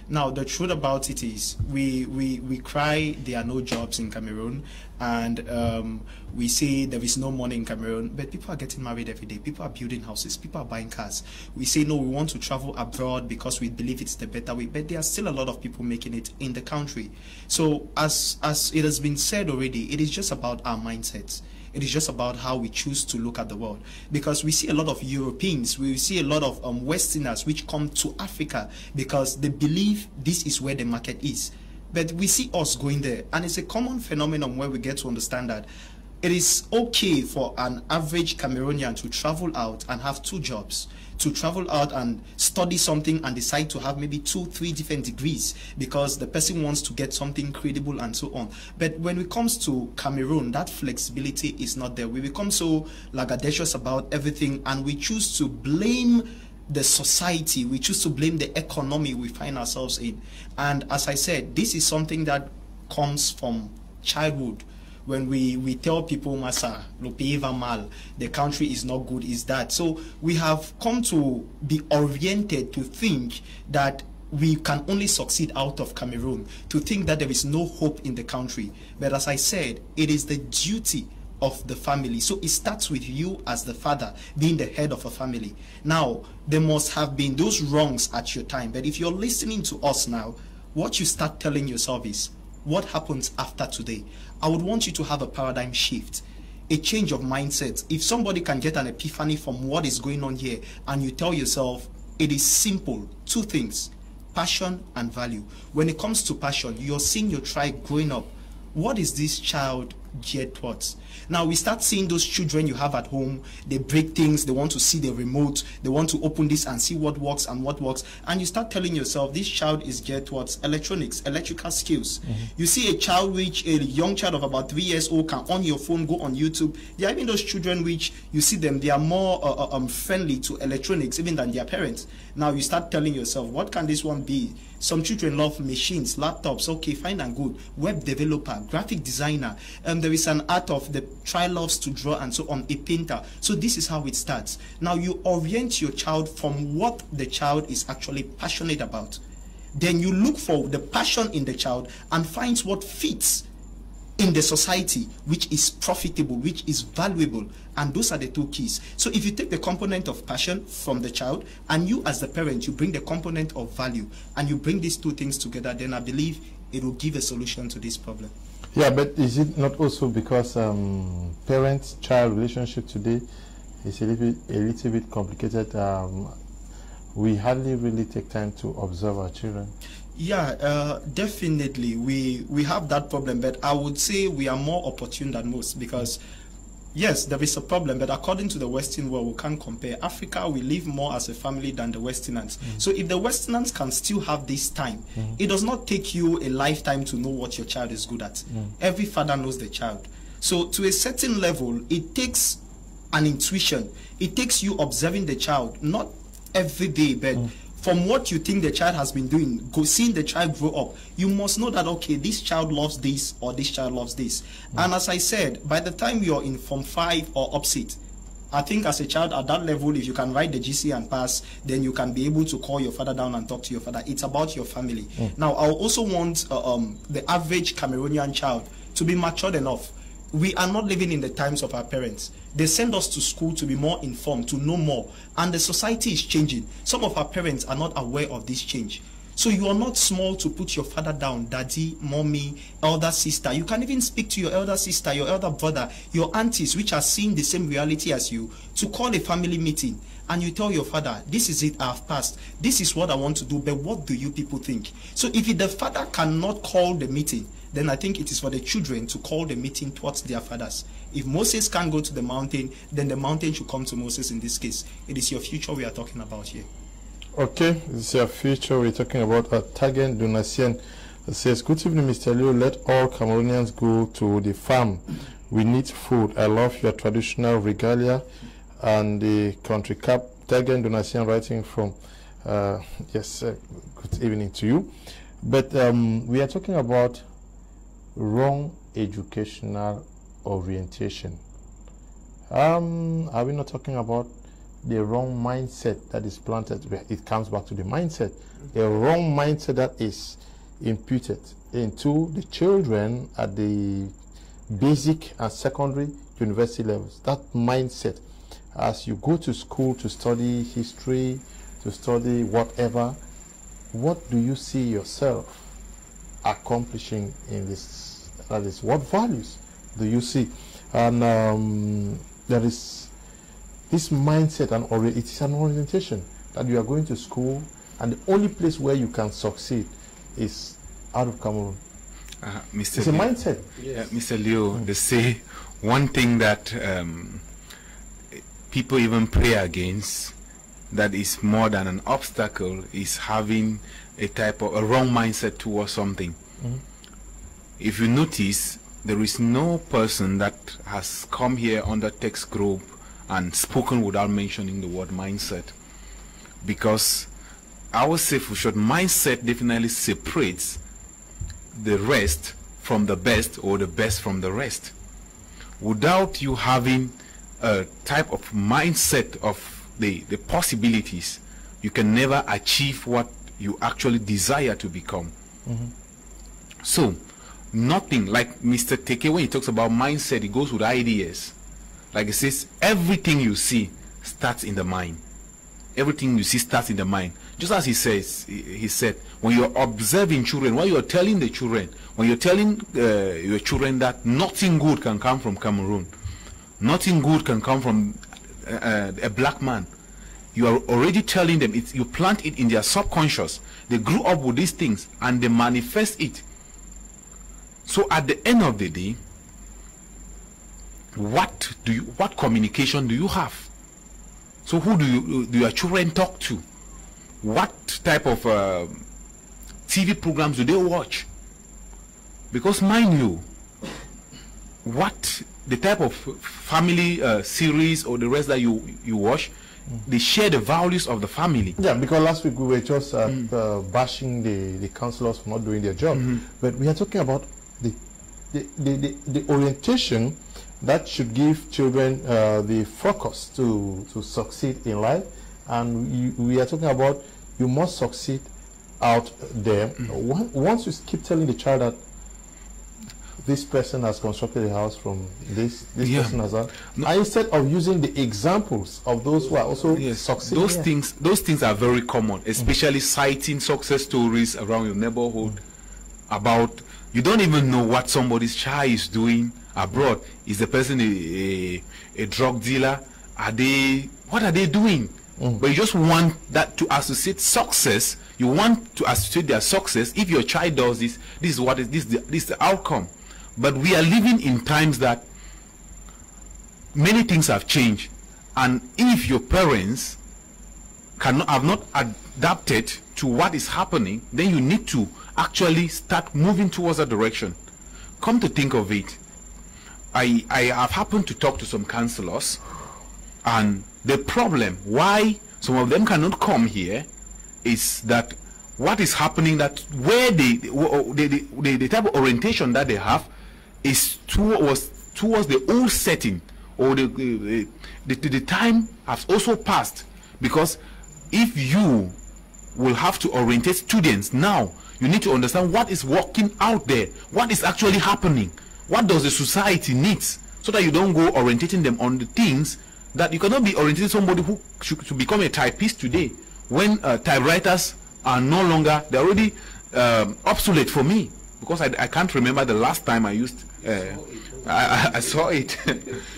Speaker 6: Now, the truth about it is we cry there are no jobs in Cameroon, and we say there is no money in Cameroon, but people are getting married every day. People are building houses. People are buying cars. We say, no, we want to travel abroad because we believe it's the better way, but there are still a lot of people making it in the country. So as it has been said already, it is just about our mindsets. It is just about how we choose to look at the world. Because we see a lot of Europeans, we see a lot of Westerners which come to Africa because they believe this is where the market is. But we see us going there. And it's a common phenomenon where we get to understand that it is okay for an average Cameroonian to travel out and have 2 jobs, to travel out and study something and decide to have maybe 2, 3 different degrees because the person wants to get something credible and so on. But when it comes to Cameroon, that flexibility is not there. We become so lackadaisical about everything, and we choose to blame the society, we choose to blame the economy we find ourselves in. And as I said, this is something that comes from childhood. When we tell people, Massa, le pays va mal, the country is not good, is that. So we have come to be oriented to think that we can only succeed out of Cameroon, to think that there is no hope in the country. But as I said, it is the duty of the family. So it starts with you as the father, being the head of a family. Now, there must have been those wrongs at your time. But if you're listening to us now, what you start telling yourself is, what happens after today? I would want you to have a paradigm shift, a change of mindset. If somebody can get an epiphany from what is going on here, and you tell yourself, it is simple, 2 things, passion and value. When it comes to passion, you're seeing your tribe growing up. What is this child geared towards? Now we start seeing those children you have at home, they break things, they want to see the remote, they want to open this and see what works and what works. And you start telling yourself, this child is geared towards electronics, electrical skills. You see a child which, a young child of about 3 years old can on your phone, go on YouTube. There are even those children which you see them, they are more friendly to electronics even than their parents. Now you start telling yourself, what can this one be? Some children love machines, laptops, okay, fine and good. Web developer, graphic designer, there is an art of the child loves to draw and so on, a painter. So this is how it starts. Now you orient your child from what the child is actually passionate about. Then you look for the passion in the child and find what fits in the society, which is profitable, which is valuable. And those are the 2 keys. So if you take the component of passion from the child, and you as the parent, you bring the component of value, and you bring these 2 things together, then I believe it will give a solution to this problem.
Speaker 1: Yeah, but is it not also because parent-child relationship today is a little bit complicated? We hardly really take time to observe our children.
Speaker 6: Yeah, definitely. We have that problem, but I would say we are more opportune than most because, yes, there is a problem, but according to the Western world, we can't compare. Africa, we live more as a family than the Westerners. So if the Westerners can still have this time, it does not take you a lifetime to know what your child is good at. Every father knows the child. So to a certain level, it takes an intuition. It takes you observing the child, not every day, but from what you think the child has been doing, seeing the child grow up, you must know that, okay, this child loves this or this child loves this. And as I said, by the time you're in Form 5 or opposite, I think as a child at that level, if you can write the GC and pass, then you can be able to call your father down and talk to your father. It's about your family. Now, I also want the average Cameroonian child to be matured enough. We are not living in the times of our parents. They send us to school to be more informed, to know more. And the society is changing. Some of our parents are not aware of this change. So you are not small to put your father down, daddy, mommy, elder sister. You can even speak to your elder sister, your elder brother, your aunties, which are seeing the same reality as you, to call a family meeting. And you tell your father, this is it, I've passed. This is what I want to do, but what do you people think? So if the father cannot call the meeting, then I think it is for the children to call the meeting towards their fathers. If Moses can't go to the mountain, then the mountain should come to Moses in this case. It is your future we are talking about here.
Speaker 1: Okay, this is your future we're talking about. Tagen Donatien says, good evening, Mr. Leo. Let all Cameroonians go to the farm. We need food. I love your traditional regalia and the country cap. Tagen Donatien writing from, yes, good evening to you. But we are talking about wrong educational orientation. Are we not talking about the wrong mindset that is planted? It comes back to the mindset. A wrong mindset that is imputed into the children at the basic and secondary university levels. That mindset, as you go to school to study history, to study whatever, what do you see yourself accomplishing in this? That is, what values do you see? And there is this mindset, and it is an orientation that you are going to school, and the only place where you can succeed is out of Cameroon.
Speaker 2: Mr.
Speaker 1: It's
Speaker 2: Leo,
Speaker 1: a mindset.
Speaker 2: Yes. Mr. Leo, they say one thing that people even pray against, that is more than an obstacle, is having a type of a wrong mindset towards something. If you notice, there is no person that has come here under text group and spoken without mentioning the word mindset, because I would say for sure mindset definitely separates the rest from the best, or the best from the rest. Without you having a type of mindset of the possibilities, you can never achieve what you actually desire to become. So nothing, like Mr. Teke, when he talks about mindset, he goes with ideas. Like he says, everything you see starts in the mind. Everything you see starts in the mind. Just as he said, when you're observing children, when you're telling the children, when you're telling your children that nothing good can come from Cameroon, nothing good can come from a black man, you are already telling them, you plant it in their subconscious. They grew up with these things and they manifest it. So at the end of the day, what communication do you have? So who do your children talk to? What type of TV programs do they watch? Because mind you, what the type of family series or the rest that you watch, they share the values of the family.
Speaker 1: Yeah, because last week we were just bashing the counselors for not doing their job, but we are talking about the orientation that should give children the focus to succeed in life. And we are talking about, you must succeed out there. Once you keep telling the child that this person has constructed a house from this person has that, instead of using the examples of those who are also succeeding,
Speaker 2: those things are very common, especially citing success stories around your neighborhood about, you don't even know what somebody's child is doing abroad. Is the person a drug dealer? What are they doing? But you just want that to associate success. You want to associate their success. If your child does this, this is the outcome. But we are living in times that many things have changed, and if your parents have not adapted to what is happening, then you need to actually start moving towards that direction. Come to think of it, I have happened to talk to some councillors, and the problem why some of them cannot come here is that what is happening, that where the type of orientation that they have is towards the old setting, or the time has also passed. Because if you will have to orientate students now, you need to understand what is working out there, what is actually happening, what does the society needs, so that you don't go orientating them on the things that you cannot be orientating somebody who should become a typist today when typewriters are no longer, they're already obsolete for me, because I can't remember the last time I used I saw it.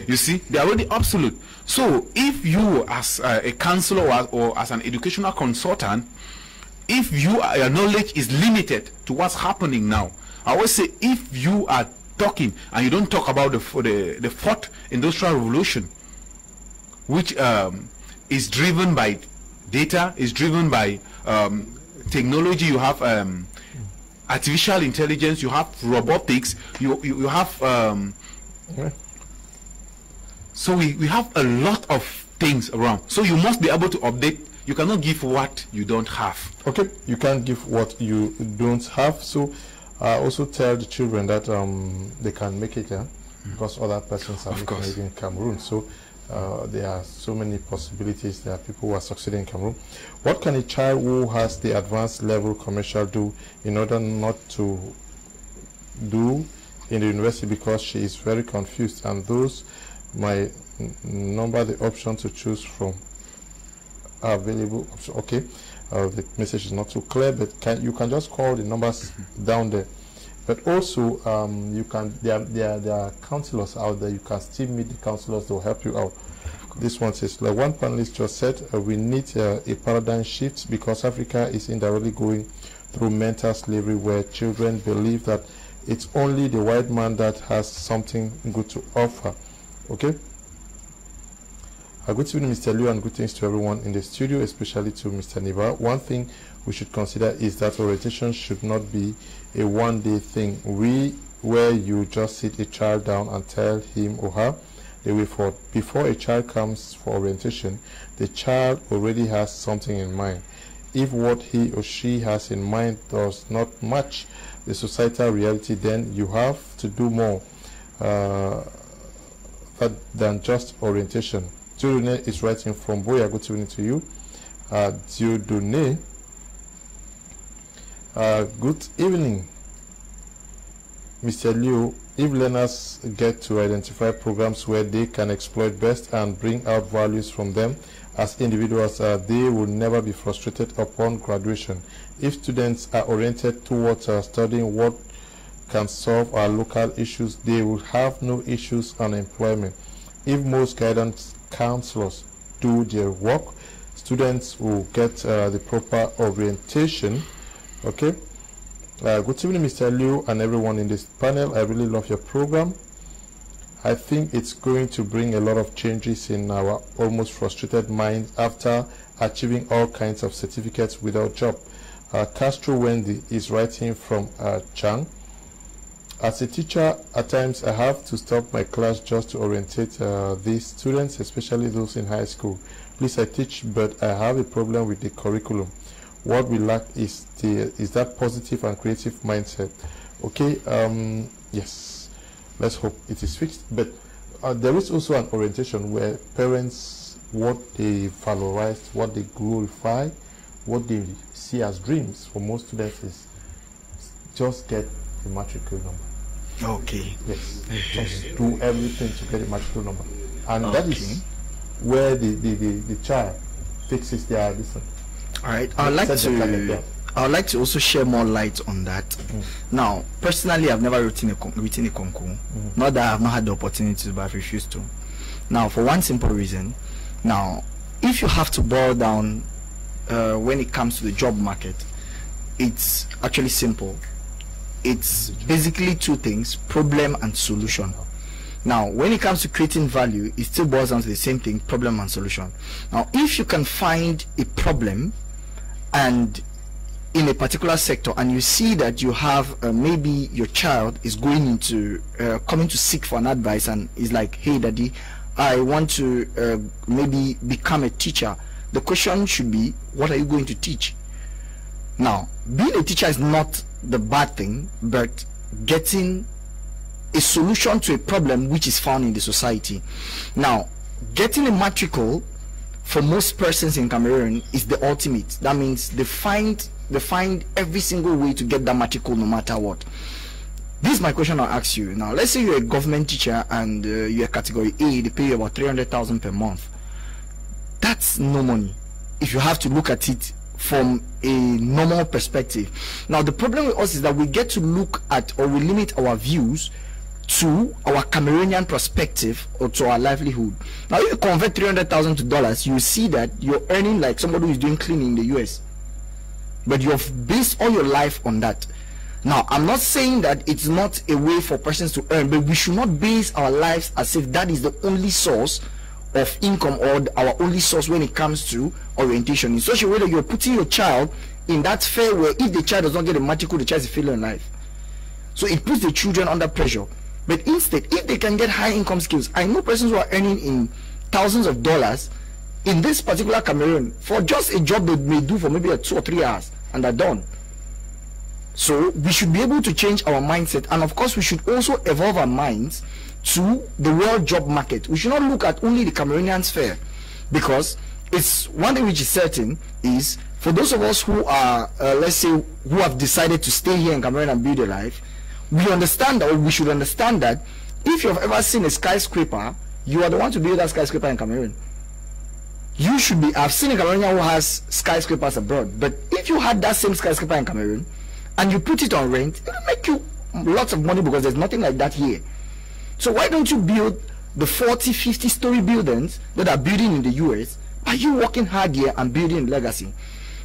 Speaker 2: You see, they're already obsolete. So if you as a counselor or as an educational consultant, if your knowledge is limited to what's happening now, I always say, if you are talking and you don't talk about the fourth industrial revolution, which is driven by data, is driven by technology, you have artificial intelligence, you have robotics, you have so we have a lot of things around. So you must be able to update. You cannot give what you don't have. Okay,
Speaker 1: you can't give what you don't have. So also tell the children that they can make it, because other persons are making it in Cameroon. So there are so many possibilities. There are people who are succeeding in Cameroon. What can a child who has the advanced level commercial do in order not to do in the university, because she is very confused, and those might number the option to choose from available option. Okay, the message is not too clear, but you can just call the numbers down there. But also you can, there are counselors out there. You can still meet the counselors. They'll help you out. This one says, like one panelist just said, we need a paradigm shift, because Africa is indirectly going through mental slavery, where children believe that it's only the white man that has something good to offer. Okay. Good evening, Mr. Liu, and good things to everyone in the studio, especially to Mr. NEBA. One thing we should consider is that orientation should not be a one-day thing where you just sit a child down and tell him or her the way forward. Before a child comes for orientation, the child already has something in mind. If what he or she has in mind does not match the societal reality, then you have to do more than just orientation. Dieudonné is writing from Boya. Good evening to you. Dieudonné, good evening, Mr. Liu. If learners get to identify programs where they can exploit best and bring out values from them as individuals, they will never be frustrated upon graduation. If students are oriented towards studying what can solve our local issues, they will have no issues on employment. If most guidance counselors do their work, students will get the proper orientation. Okay. Good evening, Mr. Liu, and everyone in this panel. I really love your program. I think it's going to bring a lot of changes in our almost frustrated minds after achieving all kinds of certificates without job. Castro Wendy is writing from Chang. As a teacher, at times I have to stop my class just to orientate these students, especially those in high school. Please, I teach, but I have a problem with the curriculum. What we lack is that positive and creative mindset. Okay, yes, let's hope it is fixed. But there is also an orientation where parents, what they valorize, what they glorify, what they see as dreams for most students is just get the matriculation number.
Speaker 3: Okay.
Speaker 1: Yes. Just do everything to get a matriculation number, and that is where the child fixes their listen.
Speaker 3: All right. I'd like to also share more light on that. Now, personally, I've never written a concours. Not that I've not had the opportunity, but I've refused to. Now, for one simple reason. Now, if you have to boil down when it comes to the job market, it's actually simple. It's basically two things: problem and solution. Now, when it comes to creating value, it still boils down to the same thing: problem and solution. Now, if you can find a problem and in a particular sector and you see that you have maybe your child is going into coming to seek for an advice and is like, hey daddy, I want to maybe become a teacher, the question should be, what are you going to teach? Now, being a teacher is not the bad thing, but getting a solution to a problem which is found in the society. Now, getting a matricle for most persons in Cameroon is the ultimate. That means they find every single way to get that matricle no matter what. This is my question I'll ask you. Now, let's say you're a government teacher and you're category A, they pay you about 300,000 per month. That's no money if you have to look at it from a normal perspective. Now, the problem with us is that we get to look at, or we limit our views to our Cameroonian perspective or to our livelihood. Now, if you convert 300,000 to dollars, you see that you're earning like somebody who's doing cleaning in the US. But you've based all your life on that. Now, I'm not saying that it's not a way for persons to earn, but we should not base our lives as if that is the only source of income or our only source when it comes to orientation, in such a way that you're putting your child in that fair where if the child does not get a matricle, the child is failing in life. So it puts the children under pressure. But instead, if they can get high income skills, I know persons who are earning in thousands of dollars in this particular Cameroon for just a job they may do for maybe 2 or 3 hours and they're done. So we should be able to change our mindset, and of course we should also evolve our minds to the world job market. We should not look at only the Cameroonian sphere, because it's one thing which is certain is for those of us who are let's say who have decided to stay here in Cameroon and build a life, we understand, or we should understand, that if you have ever seen a skyscraper, you are the one to build that skyscraper in Cameroon. You should be, I've seen a Cameroonian who has skyscrapers abroad, but if you had that same skyscraper in Cameroon and you put it on rent, it will make you lots of money, because there's nothing like that here. So why don't you build the 40, 50 story buildings that are building in the US? Are you working hard here and building legacy?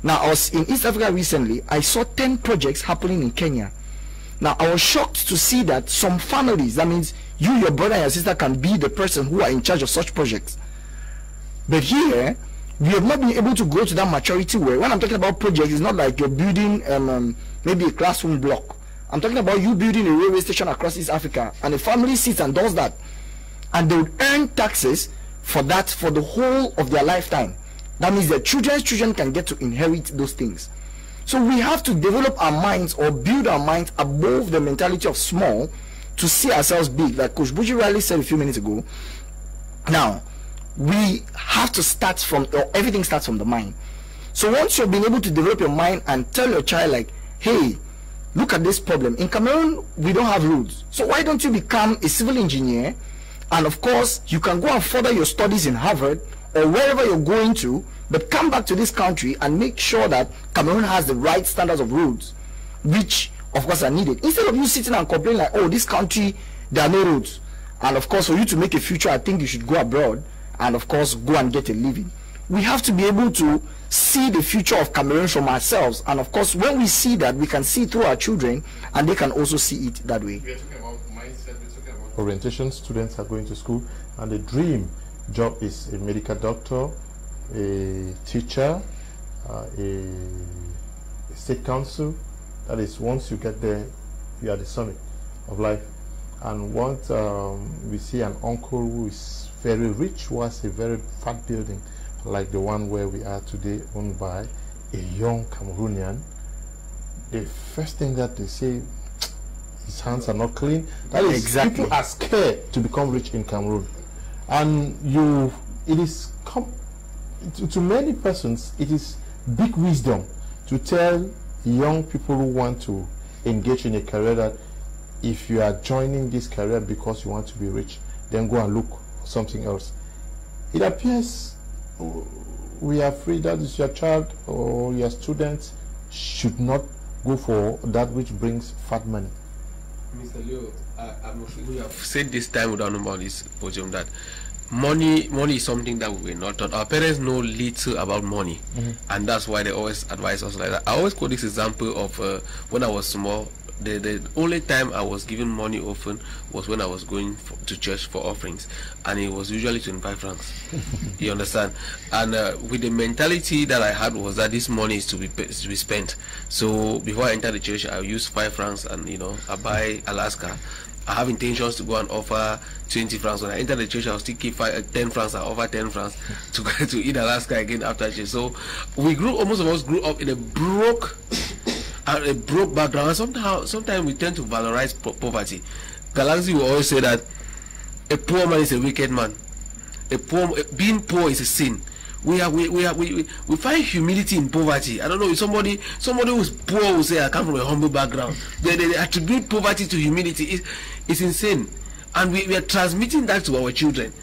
Speaker 3: Now, I was in East Africa recently. I saw 10 projects happening in Kenya. Now, I was shocked to see that some families, that means you, your brother and your sister can be the person who are in charge of such projects. But here, we have not been able to go to that maturity where, when I'm talking about projects, it's not like you're building maybe a classroom block. I'm talking about you building a railway station across East Africa, and a family sits and does that. And they would earn taxes for that for the whole of their lifetime. That means their children's children can get to inherit those things. So we have to develop our minds, or build our minds above the mentality of small, to see ourselves big. Like Coach BUJI rightly said a few minutes ago, now we have to start from, or everything starts from the mind. So once you've been able to develop your mind and tell your child like, hey, look at this problem. In Cameroon, we don't have roads. So why don't you become a civil engineer? And of course, you can go and further your studies in Harvard or wherever you're going to, but come back to this country and make sure that Cameroon has the right standards of roads, which of course are needed. Instead of you sitting and complaining like, oh, this country, there are no roads. And of course, for you to make a future, I think you should go abroad and of course go and get a living. We have to be able to see the future of Cameroon from ourselves, and of course when we see that, we can see through our children and they can also see it that way.
Speaker 1: We are talking about mindset, we're talking about orientation. Students are going to school and the dream job is a medical doctor, a teacher, a state council. That is, once you get there, you are the summit of life. And once we see an uncle who is very rich, who has a very fat building like the one where we are today, owned by a young Cameroonian, the first thing that they say, his hands are not clean. That is, exactly. People are scared to become rich in Cameroon. And it is, to many persons, it is big wisdom to tell young people who want to engage in a career that if you are joining this career because you want to be rich, then go and look for something else. It appears we are free, that is, your child or your students should not go for that which brings fat money.
Speaker 4: Mr. Leo, we have said this time without about this podium that money is something that we were not taught. Our parents know little about money, and that's why they always advise us like that. I always quote this example of when I was small. the only time I was given money often was when I was going to church for offerings, and it was usually 25 francs. You understand? And with the mentality that I had was that this money is to be spent. So before I enter the church, I use 5 francs, and I buy Alaska. I have intentions to go and offer 20 francs. When I enter the church, I'll still keep 10 francs. I offer 10 francs to eat Alaska again after church. So we most of us grew up in a broke background. And sometimes we tend to valorize poverty. Galaxy will always say that a poor man is a wicked man. Being poor is a sin. We find humility in poverty. I don't know if somebody who's poor will say I come from a humble background. They attribute poverty to humility. It's insane, and we are transmitting that to our children,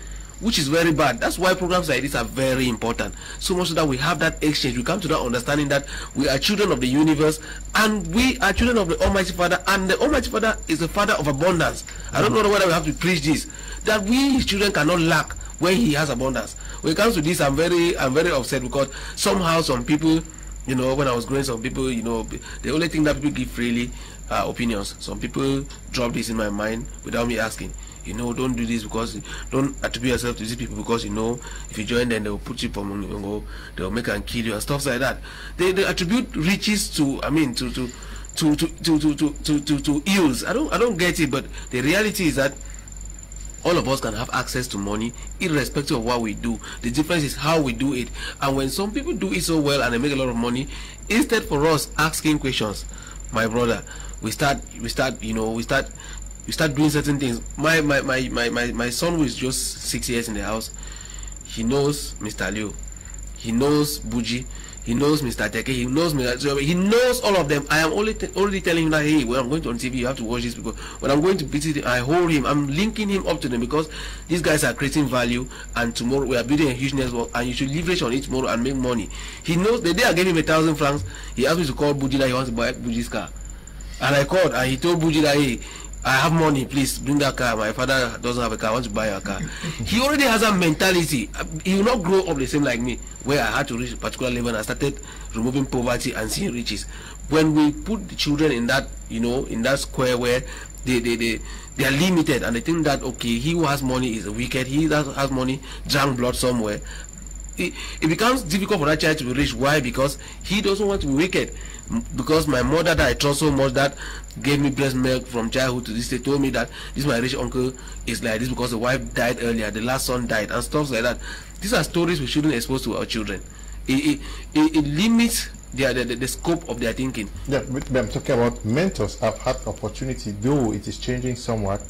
Speaker 4: which is very bad. That's why programs like this are very important. So much so that we have that exchange. We come to that understanding that we are children of the universe, and we are children of the Almighty Father, and the Almighty Father is the Father of abundance. I don't know whether we have to preach this, that we his children cannot lack when he has abundance. When it comes to this, I'm very upset, because somehow some people, when I was growing, some people, the only thing that people give freely are opinions. Some people drop this in my mind without me asking. Don't do this, because don't attribute yourself to these people, because if you join them, they'll put you from, they'll make and kill you and stuff like that. They attribute riches to ills. I don't get it, but the reality is that all of us can have access to money irrespective of what we do. The difference is how we do it. And when some people do it so well and they make a lot of money, instead for us asking questions, my brother, we start doing certain things. My son, who is just 6 years in the house, he knows Mr. Leo, he knows BUJI, he knows Mr. Teke, he knows he knows all of them. I am only telling him that, hey, when I'm going to on TV, you have to watch this, because when I'm going to visit, I hold him, I'm linking him up to them, because these guys are creating value, and tomorrow we are building a huge network, and you should leverage on it tomorrow and make money. He knows. The day I gave him 1,000 francs, he asked me to call BUJI that he wants to buy BUJI's car, and I called, and he told BUJI that, hey, I have money, please bring that car. My father doesn't have a car, I want to buy a car. He already has a mentality. He will not grow up the same like me, where I had to reach a particular level and I started removing poverty and seeing riches. When we put the children in that, in that square where they are limited, and they think that, okay, he who has money is wicked, he that has money drank blood somewhere, it becomes difficult for that child to be rich. Why? Because he doesn't want to be wicked. Because my mother, that I trust so much, that gave me breast milk from childhood to this day, told me that this my rich uncle is like this because the wife died earlier, the last son died, and stuff like that. These are stories we shouldn't expose to our children. It limits the scope of their thinking.
Speaker 1: Yeah, I'm talking about mentors. I've had opportunity, though it is changing somewhat.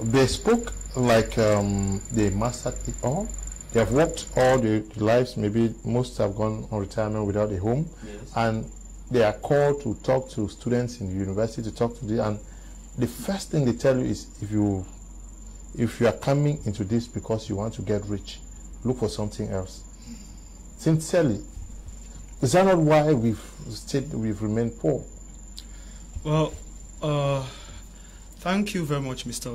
Speaker 1: They spoke like they mastered it all. They have worked all their lives. Maybe most have gone on retirement without a home.
Speaker 4: Yes.
Speaker 1: And they are called to talk to students in the university, to talk to them, and the first thing they tell you is, if you are coming into this because you want to get rich, look for something else. Sincerely, is that not why we've remained poor?
Speaker 6: Well, thank you very much, Mr.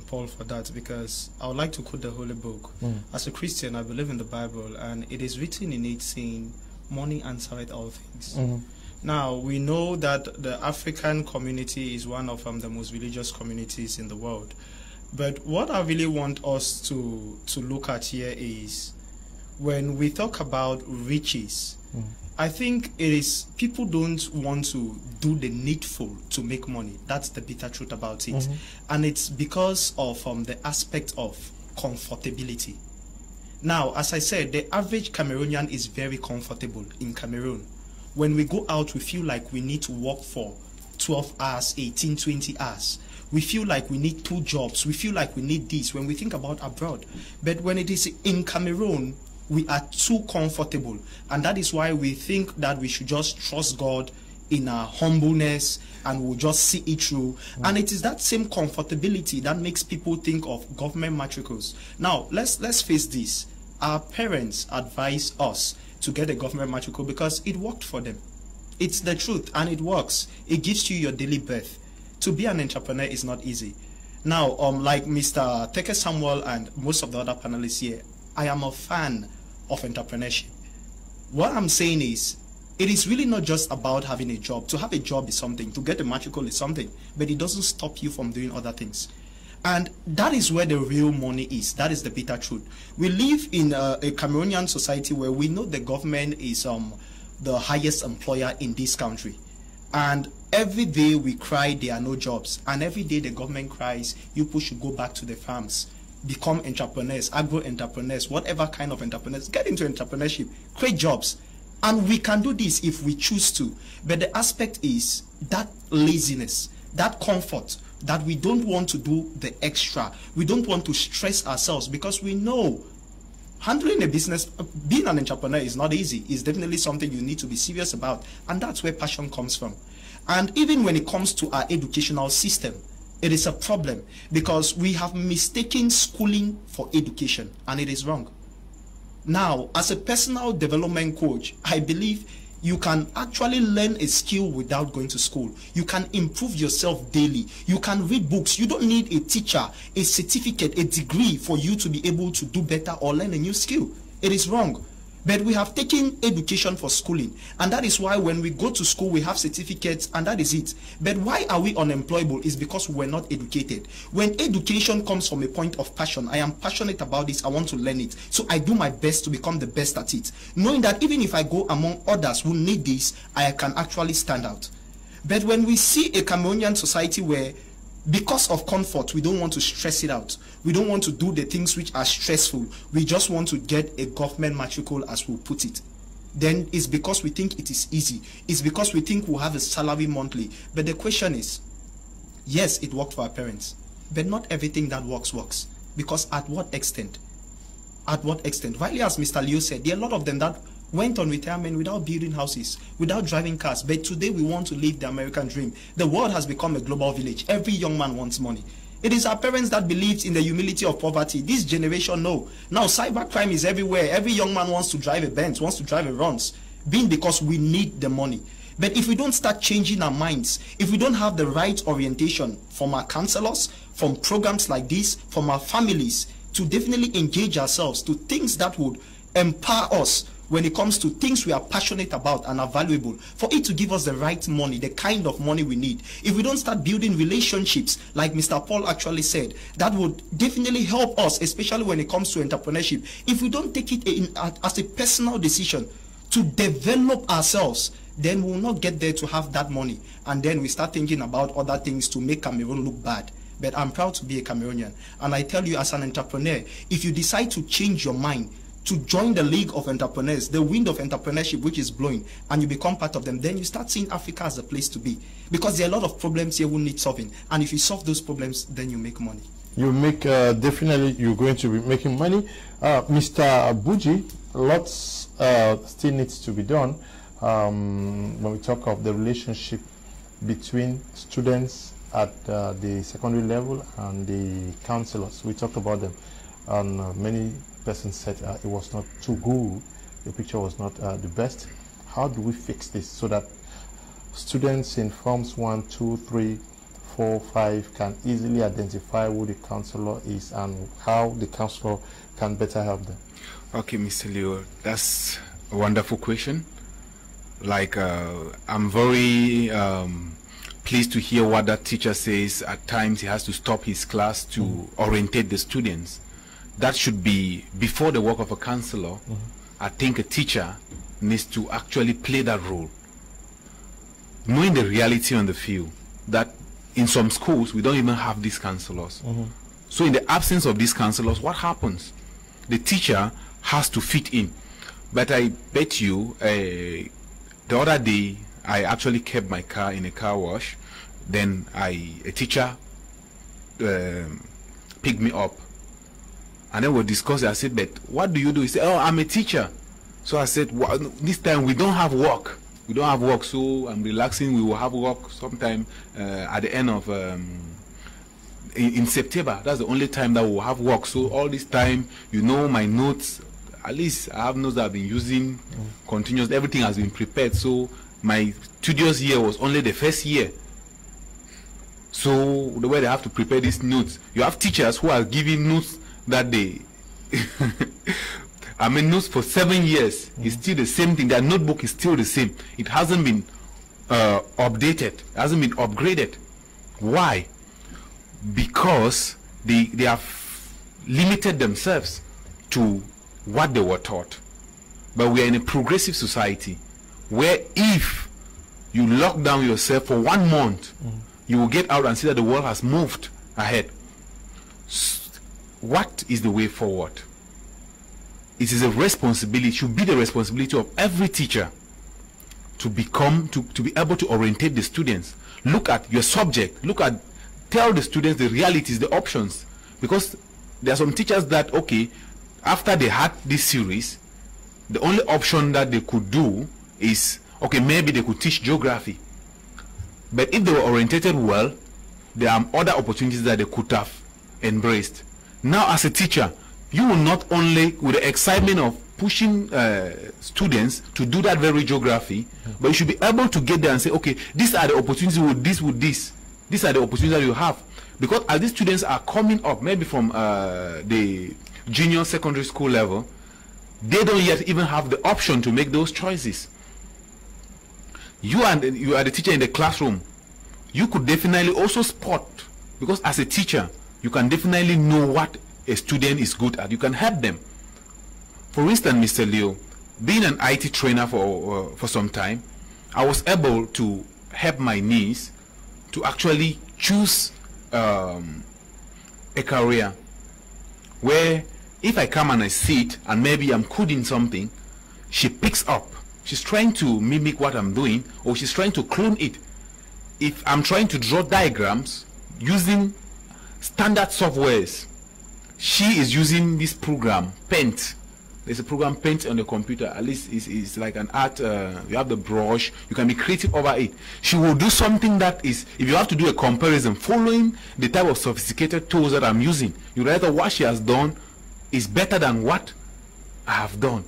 Speaker 6: Paul, for that, because I would like to quote the Holy Book. As a Christian, I believe in the Bible, and it is written in it saying, money answereth all things. Now, we know that the African community is one of the most religious communities in the world. But what I really want us to look at here is, when we talk about riches, I think it is, people don't want to do the needful to make money. That's the bitter truth about it. And it's because of the aspect of comfortability. Now, as I said, the average Cameroonian is very comfortable in Cameroon. When we go out, we feel like we need to work for 12 hours, 18, 20 hours. We feel like we need 2 jobs. We feel like we need this when we think about abroad. But when it is in Cameroon, we are too comfortable. And that is why we think that we should just trust God in our humbleness, and we'll just see it through. And it is that same comfortability that makes people think of government matricles. Now, let's face this. Our parents advise us to get a government matricle because it worked for them. It's the truth, and it works. It gives you your daily birth. To be an entrepreneur is not easy. Now, like Mr. Teke Samuel and most of the other panelists here, I am a fan of entrepreneurship. What I'm saying is, it is really not just about having a job. To have a job is something, to get a matricle is something, but it doesn't stop you from doing other things. And that is where the real money is. That is the bitter truth. We live in a Cameroonian society where we know the government is the highest employer in this country. And every day we cry there are no jobs. And every day the government cries, you people should go back to the farms, become entrepreneurs, agro-entrepreneurs, whatever kind of entrepreneurs, get into entrepreneurship, create jobs. And we can do this if we choose to. But the aspect is that laziness, that comfort, that we don't want to do the extra. We don't want to stress ourselves because we know handling a business, being an entrepreneur is not easy. It's definitely something you need to be serious about. And that's where passion comes from. And even when it comes to our educational system, it is a problem because we have mistaken schooling for education, and it is wrong. Now, as a personal development coach, I believe you can actually learn a skill without going to school. You can improve yourself daily. You can read books. You don't need a teacher, a certificate, a degree for you to be able to do better or learn a new skill. It is wrong. But we have taken education for schooling, and that is why when we go to school we have certificates, and that is it. But why are we unemployable? Is because we're not educated. When education comes from a point of passion, I am passionate about this, I want to learn it, so I do my best to become the best at it, knowing that even if I go among others who need this, I can actually stand out. But when we see a Cameroonian society where because of comfort, we don't want to stress it out. We don't want to do the things which are stressful. We just want to get a government matricle, as we'll put it. Then it's because we think it is easy. It's because we think we'll have a salary monthly. But the question is, yes, it worked for our parents. But not everything that works. Because at what extent? At what extent? Rightly, as Mr. Leo said, there are a lot of them that went on retirement without building houses, without driving cars. But today we want to live the American dream. The world has become a global village. Every young man wants money. It is our parents that believed in the humility of poverty. This generation, no. Now cybercrime is everywhere. Every young man wants to drive a Benz, wants to drive a Rolls, being because we need the money. But if we don't start changing our minds, if we don't have the right orientation from our counselors, from programs like this, from our families, to definitely engage ourselves to things that would empower us when it comes to things we are passionate about and are valuable, for it to give us the right money, the kind of money we need. If we don't start building relationships, like Mr. Paul actually said, that would definitely help us, especially when it comes to entrepreneurship. If we don't take it as a personal decision to develop ourselves, then we will not get there to have that money. And then we start thinking about other things to make Cameroon look bad. But I'm proud to be a Cameroonian. And I tell you, as an entrepreneur, if you decide to change your mind, to join the League of Entrepreneurs, the wind of entrepreneurship which is blowing, and you become part of them, then you start seeing Africa as a place to be. Because there are a lot of problems here who need solving. And if you solve those problems, then you make money.
Speaker 1: You make, definitely you're going to be making money. Mr. BUJI, lots still needs to be done when we talk of the relationship between students at the secondary level and the counselors. We talked about them, and many person said it was not too good, the picture was not the best. How do we fix this so that students in forms 1, 2, 3, 4, 5 can easily identify who the counselor is and how the counselor can better help them?
Speaker 2: Okay, Mr. Leo, that's a wonderful question. Like, I'm very pleased to hear what that teacher says. At times he has to stop his class to orientate the students. That should be before the work of a counselor. I think a teacher needs to actually play that role, knowing the reality on the field, that in some schools we don't even have these counselors. So in the absence of these counselors, what happens? The teacher has to fit in. But I bet you, the other day I actually kept my car in a car wash. Then a teacher picked me up. And then we discussed it. I said, but what do you do? He said, oh, I'm a teacher. So I said, well, this time we don't have work. We don't have work, so I'm relaxing. We will have work sometime at the end of, in September. That's the only time that we'll have work. So all this time, you know, my notes, at least I have notes that I've been using continuously. Everything has been prepared. So my studious year was only the first year. So the way they have to prepare these notes, you have teachers who are giving notes that day. I mean, notes for 7 years. It's still the same thing. Their notebook is still the same. It hasn't been updated. It hasn't been upgraded. Why? Because they have limited themselves to what they were taught. But we are in a progressive society where if you lock down yourself for 1 month, you will get out and see that the world has moved ahead. What is the way forward? It is a responsibility, it should be the responsibility of every teacher to be able to orientate the students. Look at your subject, tell the students the realities, the options. Because there are some teachers that, okay, after they had this series, the only option that they could do is, okay, maybe they could teach geography. But if they were orientated well, there are other opportunities that they could have embraced. Now, as a teacher, you will not only, with the excitement of pushing students to do that very geography, but you should be able to get there and say, okay, these are the opportunities with this. These are the opportunities that you have. Because as these students are coming up, maybe from the junior secondary school level, they don't yet even have the option to make those choices. You are the teacher in the classroom. You could definitely also spot, because as a teacher, you can definitely know what a student is good at. You can help them. For instance, Mr. Leo, being an IT trainer for some time, I was able to help my niece to actually choose a career where if I come and I sit and maybe I'm coding something, she picks up. She's trying to mimic what I'm doing, or she's trying to clone it. If I'm trying to draw diagrams using standard softwares, she is using this program, Paint. There's a program, Paint, on the computer. At least it's like an art. You have the brush. You can be creative over it. She will do something that is, if you have to do a comparison, following the type of sophisticated tools that I'm using, you realize that what she has done is better than what I have done.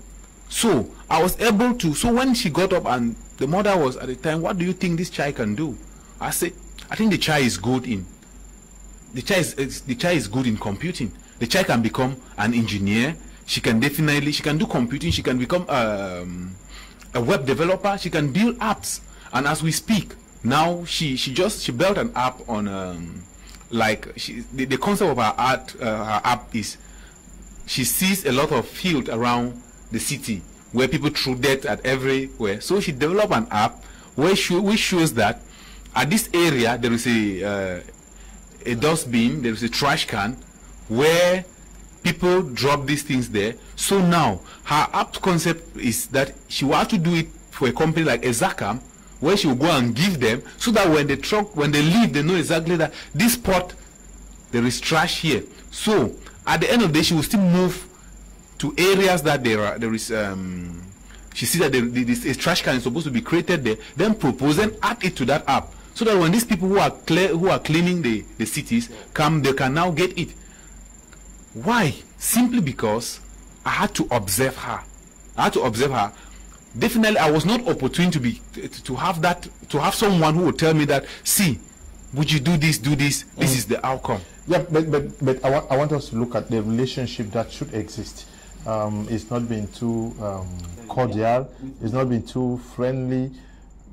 Speaker 2: So I was able to, so when she got up and the mother was at the time, what do you think this child can do? I said, I think the child is good in, the child is good in computing. The child can become an engineer. She can do computing. She can become a web developer. She can build apps. And as we speak now, she built an app on the concept of her app is, she sees a lot of field around the city where people throw dirt at everywhere. So she developed an app which shows that at this area there is a dustbin, there is a trash can where people drop these things there. So now her app concept is that she will have to do it for a company like Ezakam, where she will go and give them, so that when they leave, they know exactly that this spot there is trash here. So at the end of the day, she will still move to areas that there is she sees that this trash can is supposed to be created there, then propose and add it to that app, so that when these people who are cleaning the cities come, they can now get it. Why? Simply because I had to observe her. Definitely, I was not opportune to have someone who would tell me that, see, would you do this? This is the outcome.
Speaker 1: Yeah, but I want us to look at the relationship that should exist. It's not been too cordial. It's not been too friendly.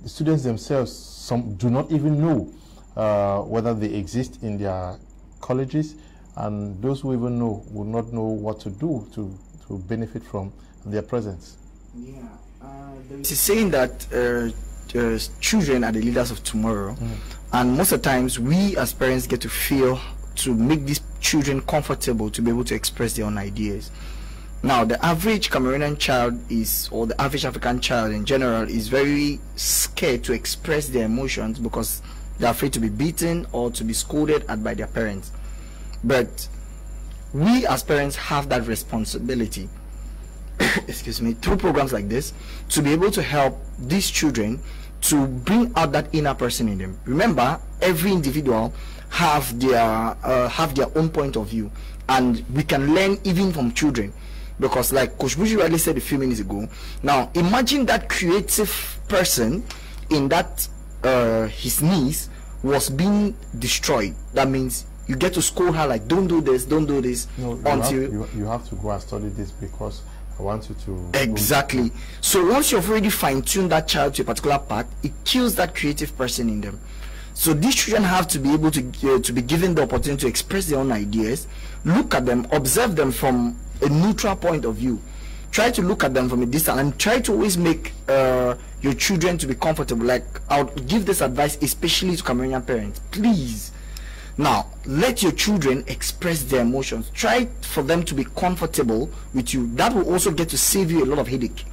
Speaker 1: The students themselves, some do not even know whether they exist in their colleges, and those who even know will not know what to do to benefit from their presence.
Speaker 3: Yeah, it's saying that children are the leaders of tomorrow, and most of the times we as parents get to feel to make these children comfortable to be able to express their own ideas. Now, the average Cameroonian child or the average African child in general, is very scared to express their emotions because they're afraid to be beaten or to be scolded at by their parents. But we as parents have that responsibility, excuse me, through programs like this, to be able to help these children to bring out that inner person in them. Remember, every individual have their own point of view, and we can learn even from children, because like Coach BUJI rightly said a few minutes ago, now imagine that creative person in that his niece was being destroyed. That means you get to scold her like, don't do this, don't do this.
Speaker 1: No,
Speaker 3: until
Speaker 1: you have to go and study this, because I want you to...
Speaker 3: Exactly. So once you've already fine-tuned that child to a particular part, it kills that creative person in them. So these children have to be able to be given the opportunity to express their own ideas, look at them, observe them from a neutral point of view. Try to look at them from a distance and try to always make your children to be comfortable. Like, I would give this advice especially to Cameroonian parents. Please, now, let your children express their emotions. Try for them to be comfortable with you. That will also get to save you a lot of headache,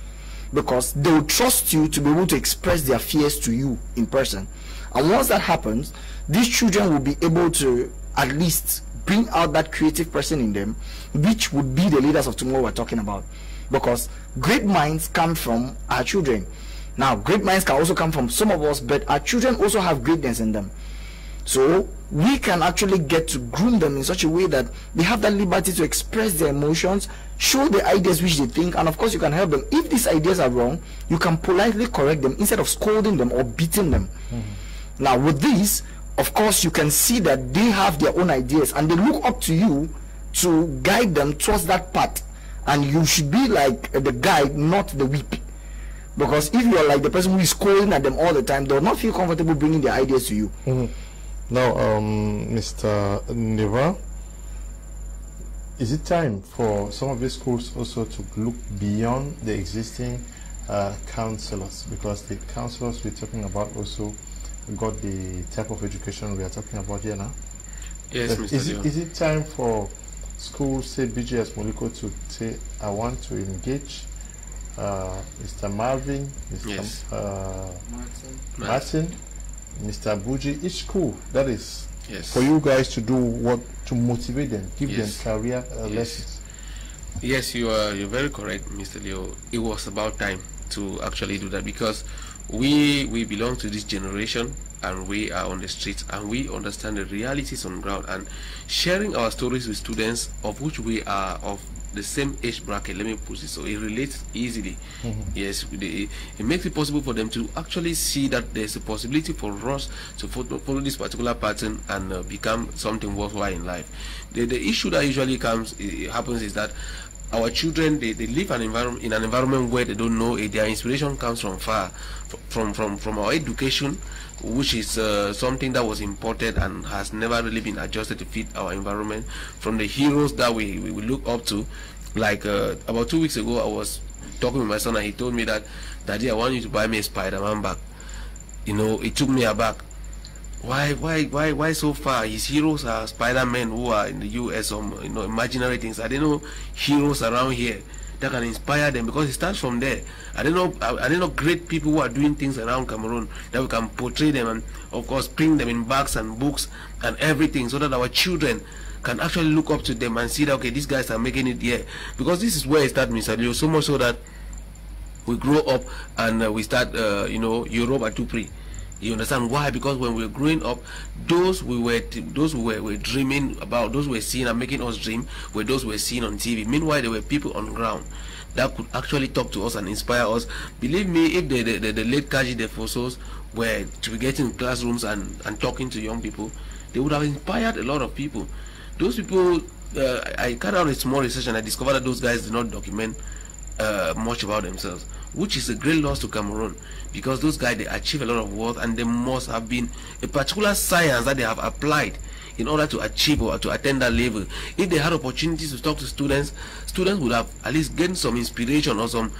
Speaker 3: because they will trust you to be able to express their fears to you in person. And once that happens, these children will be able to at least bring out that creative person in them, which would be the leaders of tomorrow we're talking about. Because great minds come from our children. Now, great minds can also come from some of us, but our children also have greatness in them. So we can actually get to groom them in such a way that they have that liberty to express their emotions, show the ideas which they think, and of course you can help them. If these ideas are wrong, you can politely correct them instead of scolding them or beating them. Now with this, of course, you can see that they have their own ideas and they look up to you to guide them towards that path. And you should be like the guide, not the whip. Because if you are like the person who is scolding at them all the time, they will not feel comfortable bringing their ideas to you.
Speaker 1: Now, Mr. NEBA, is it time for some of these schools also to look beyond the existing counselors? Because the counselors we're talking about also got the type of education we are talking about here now.
Speaker 4: Yes, Mr.
Speaker 1: Is it time for schools, say BUJI Moliko, to say, I want to engage Mr. Marvin, Mr. Martin, Mr. BUJI, each school, that is, for you guys to do what, to motivate them, give them career lessons?
Speaker 4: Yes, you're very correct, Mr. Leo. It was about time to actually do that, because we belong to this generation, and we are on the streets, and we understand the realities on ground, and sharing our stories with students of which we are of the same age bracket, let me put it so it relates easily. Yes, it makes it possible for them to actually see that there's a possibility for us to follow this particular pattern and become something worthwhile in life. The issue that usually happens is that our children, they live in an environment where they don't know their inspiration comes from far, from our education, which is something that was imported and has never really been adjusted to fit our environment, from the heroes that we look up to. Like about 2 weeks ago, I was talking with my son and he told me that, Daddy, I want you to buy me a Spider-Man bag. You know, it took me aback. Why so far? His heroes are Spider-Men who are in the US, or imaginary things. I didn't know heroes around here that can inspire them, because it starts from there. I didn't know great people who are doing things around Cameroon that we can portray them and of course print them in bags and books and everything, so that our children can actually look up to them and see that, okay, these guys are making it here. Because this is where it starts, Mr. Leo, so much so that we grow up and we start Europe at 2-3. You understand why? Because when we were growing up, those we were dreaming about, those we were seeing and making us dream, were those we were seeing on TV. Meanwhile, there were people on ground that could actually talk to us and inspire us. Believe me, if the late Kaji Defosos were to be getting in classrooms and talking to young people, they would have inspired a lot of people. Those people, I carried out a small research and I discovered that those guys did not document much about themselves, which is a great loss to Cameroon, because those guys, they achieve a lot of wealth, and there must have been a particular science that they have applied in order to achieve or to attain that level. If they had opportunities to talk to students would have at least gained some inspiration or some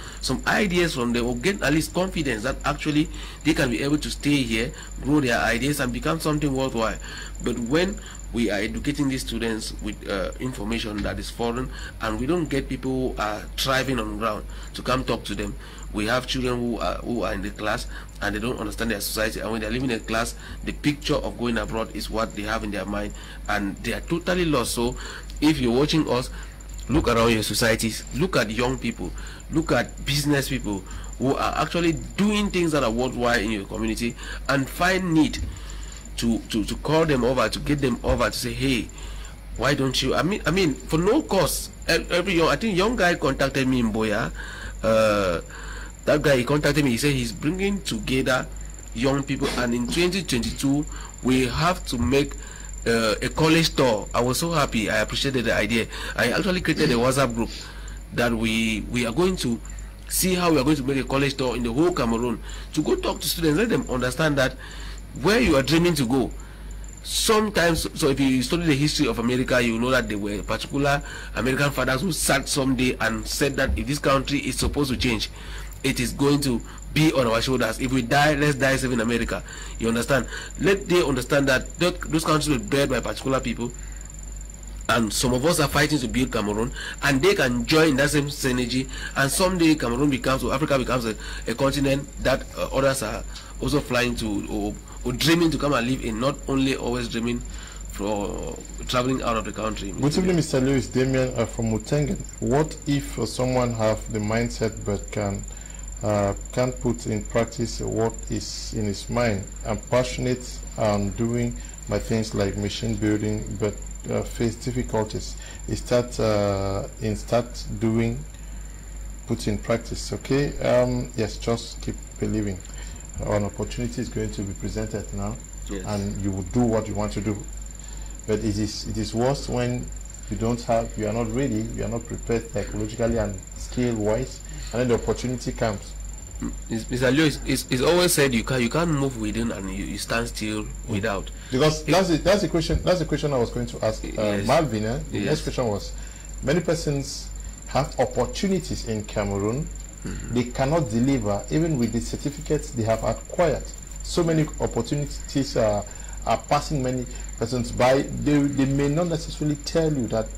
Speaker 4: ideas from them, or gain at least confidence that actually they can be able to stay here, grow their ideas and become something worthwhile. But when we are educating these students with information that is foreign, and we don't get people who are thriving on the ground to come talk to them, we have children who are in the class and they don't understand their society, and when they're living in a class, the picture of going abroad is what they have in their mind, and they are totally lost. So if you're watching us, look around your societies, look at young people, look at business people who are actually doing things that are worthwhile in your community, and find need to call them over, to get them over, to say, hey, why don't you, I mean for no cost. I think young guy contacted me in Boya. That guy, he contacted me, he said he's bringing together young people, and in 2022 we have to make a college tour. I was so happy, I appreciated the idea. I actually created a WhatsApp group. that we are going to see how we are going to make a college tour in the whole Cameroon, to go talk to students, let them understand that where you are dreaming to go. Sometimes, so if you study the history of America, you know that there were particular American fathers who sat someday and said that if this country is supposed to change, it is going to be on our shoulders. If we die, let's die saving America. You understand? Let they understand that those countries were built by particular people, and some of us are fighting to build Cameroon, and they can join that same synergy, and someday Cameroon becomes, or Africa becomes a continent that others are also flying to, or dreaming to come and live in, not only always dreaming for traveling out of the country.
Speaker 1: Good evening, Mr. Lewis. Damien from Mutengen. What if someone have the mindset but can't put in practice what is in his mind? I'm passionate on doing my things like machine building, but face difficulties. Put in practice. Okay. Yes, just keep believing. An opportunity is going to be presented now, yes, and you will do what you want to do. But it is worse when you are not ready, you are not prepared psychologically and skill wise, and then the opportunity comes.
Speaker 4: Mr. Lewis, it's always said you can't move within and you stand still without.
Speaker 1: Because that's the question I was going to ask
Speaker 4: yes,
Speaker 1: Malvin. The
Speaker 4: yes,
Speaker 1: next question was, many persons have opportunities in Cameroon. They cannot deliver even with the certificates they have acquired. So many opportunities are passing many persons by. They may not necessarily tell you that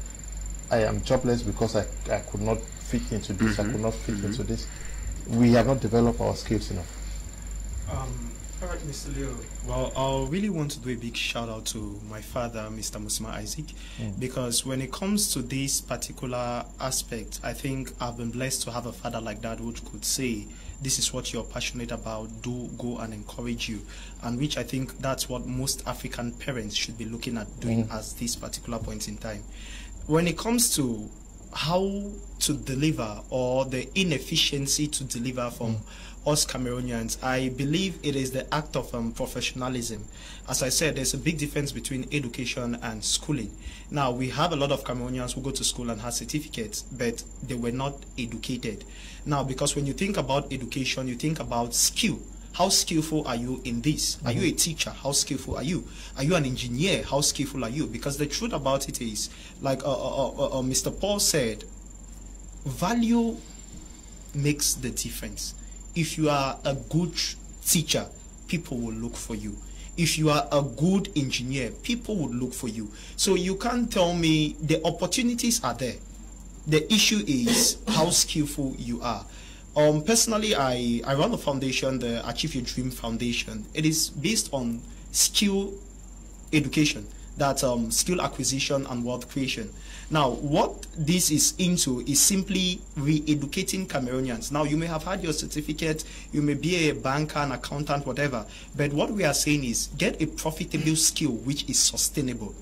Speaker 1: I am jobless because I could not fit into this, I could not fit into this. We have not developed our skills enough.
Speaker 6: All right, Mr. Leo. Well, I really want to do a big shout out to my father, Mr. Musima Isaac, because when it comes to this particular aspect, I think I've been blessed to have a father like that which could say, this is what you're passionate about, do go and encourage you, and which I think that's what most African parents should be looking at doing at this particular point in time. When it comes to how to deliver or the inefficiency to deliver from us Cameroonians, I believe it is the act of professionalism. As I said, there's a big difference between education and schooling. Now, we have a lot of Cameroonians who go to school and have certificates, but they were not educated. Now, because when you think about education, you think about skill. How skillful are you in this? Are you a teacher? How skillful are you? Are you an engineer? How skillful are you? Because the truth about it is, like Mr. Paul said, value makes the difference. If you are a good teacher, people will look for you. If you are a good engineer, people will look for you. So you can't tell me the opportunities are there. The issue is how skillful you are. Personally, I run a foundation, the Achieve Your Dream Foundation. It is based on skill education, that skill acquisition and wealth creation. Now, what this is into is simply re-educating Cameroonians. Now, you may have had your certificate, you may be a banker, an accountant, whatever, but what we are saying is get a profitable skill which is sustainable.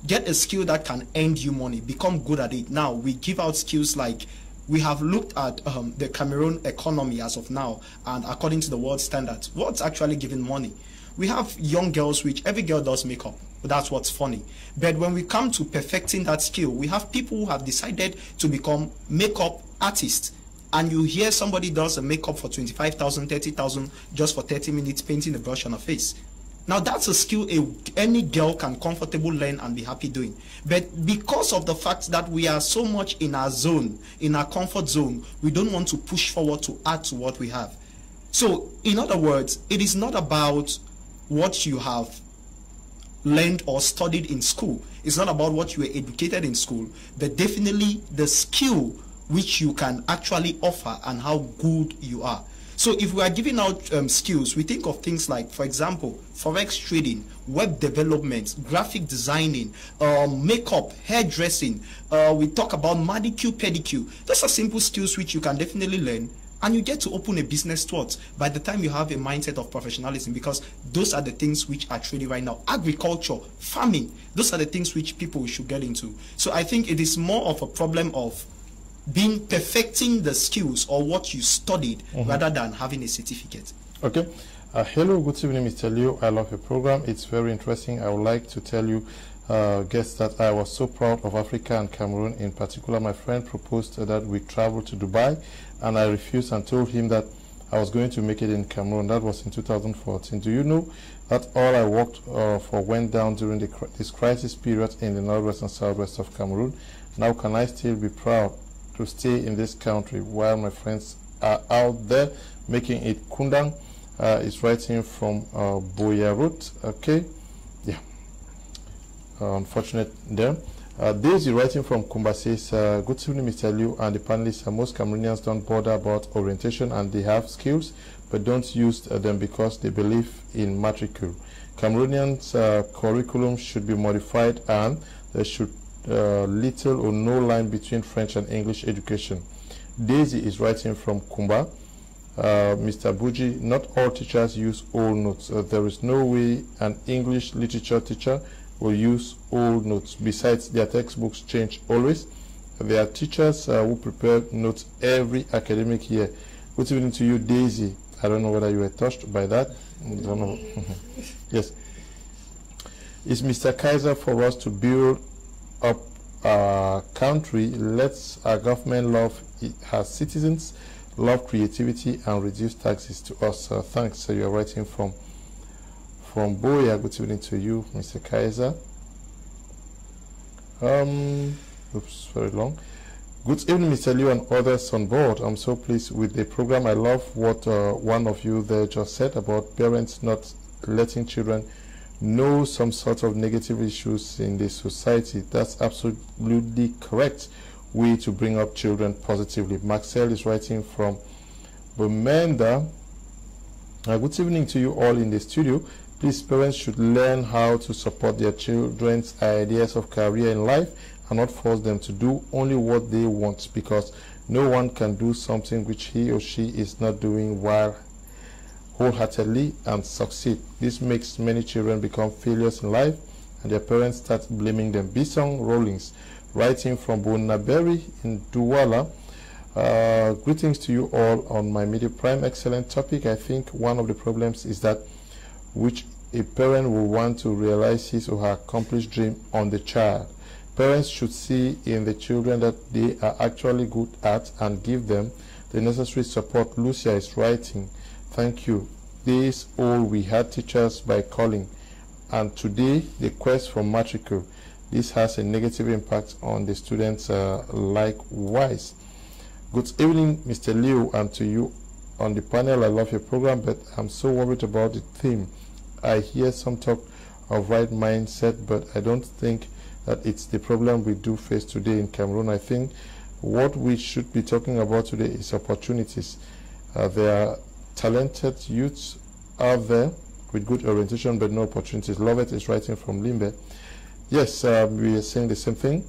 Speaker 6: Get a skill that can earn you money, become good at it. Now, we give out skills like, we have looked at the Cameroon economy as of now, and according to the world standards, what's actually giving money? We have young girls, which every girl does makeup. That's what's funny. But when we come to perfecting that skill, we have people who have decided to become makeup artists. And you hear somebody does a makeup for 25,000, 30,000 just for 30 minutes painting a brush on a face. Now that's a skill any girl can comfortably learn and be happy doing. But because of the fact that we are so much in our zone, in our comfort zone, we don't want to push forward to add to what we have. So in other words, it is not about what you have learned or studied in school. It's not about what you were educated in school, but definitely the skill which you can actually offer and how good you are. So if we are giving out skills, we think of things like, for example, forex trading, web development, graphic designing, makeup, hairdressing. We talk about manicure, pedicure. Those are simple skills which you can definitely learn, and you get to open a business towards by the time you have a mindset of professionalism, because those are the things which are trending right now. Agriculture, farming, those are the things which people should get into. So I think it is more of a problem of perfecting the skills or what you studied rather than having a certificate.
Speaker 1: Okay. Hello, good evening, Mr. Leo. I love your program. It's very interesting. I would like to tell you guess that I was so proud of Africa and Cameroon. In particular, my friend proposed that we travel to Dubai, and I refused and told him that I was going to make it in Cameroon. That was in 2014. Do you know that all I worked for went down during this crisis period in the northwest and southwest of Cameroon? Now can I still be proud to stay in this country while my friends are out there making it? Kundang is writing from Boyarut. Okay, yeah. Unfortunate there. Daisy writing from Kumba says, good evening, Mr. Liu and the panelists. Most Cameroonians don't bother about orientation, and they have skills but don't use them because they believe in matricule. Cameroonians' curriculum should be modified, and there should little or no line between French and English education. Daisy is writing from Kumba. Mr. Buji, not all teachers use old notes. There is no way an English literature teacher will use old notes. Besides, their textbooks change always. There are teachers who prepare notes every academic year. Good evening to you, Daisy. I don't know whether you were touched by that. I don't know. Yes. It's Mr. Kaiser for us to build up our country. Let's our government love her citizens, love creativity, and reduce taxes to us. Thanks. So you're writing from Boya. Good evening to you, Mr. Kaiser. Oops, very long. Good evening, Mr. Liu and others on board. I'm so pleased with the program. I love what one of you there just said about parents not letting children know some sort of negative issues in the society. That's absolutely correct way to bring up children positively. Maxwell is writing from Bomenda. Good evening to you all in the studio. Please, parents should learn how to support their children's ideas of career in life and not force them to do only what they want, because no one can do something which he or she is not doing while wholeheartedly and succeed. This makes many children become failures in life and their parents start blaming them. Bisong Rollins, writing from Bonaberry in Douala. Greetings to you all on my Media Prime. Excellent topic. I think one of the problems is that which a parent will want to realize his or her accomplished dream on the child. Parents should see in the children that they are actually good at and give them the necessary support. Lucia is writing, thank you. This all we had teachers by calling, and today the quest for matricule. This has a negative impact on the students likewise. Good evening, Mr. Liu, and to you on the panel. I love your program, but I'm so worried about the theme. I hear some talk of right mindset, but I don't think that it's the problem we do face today in Cameroon. I think what we should be talking about today is opportunities. There are talented youths out there with good orientation, but no opportunities. Lovett is writing from Limbe. Yes, we are saying the same thing.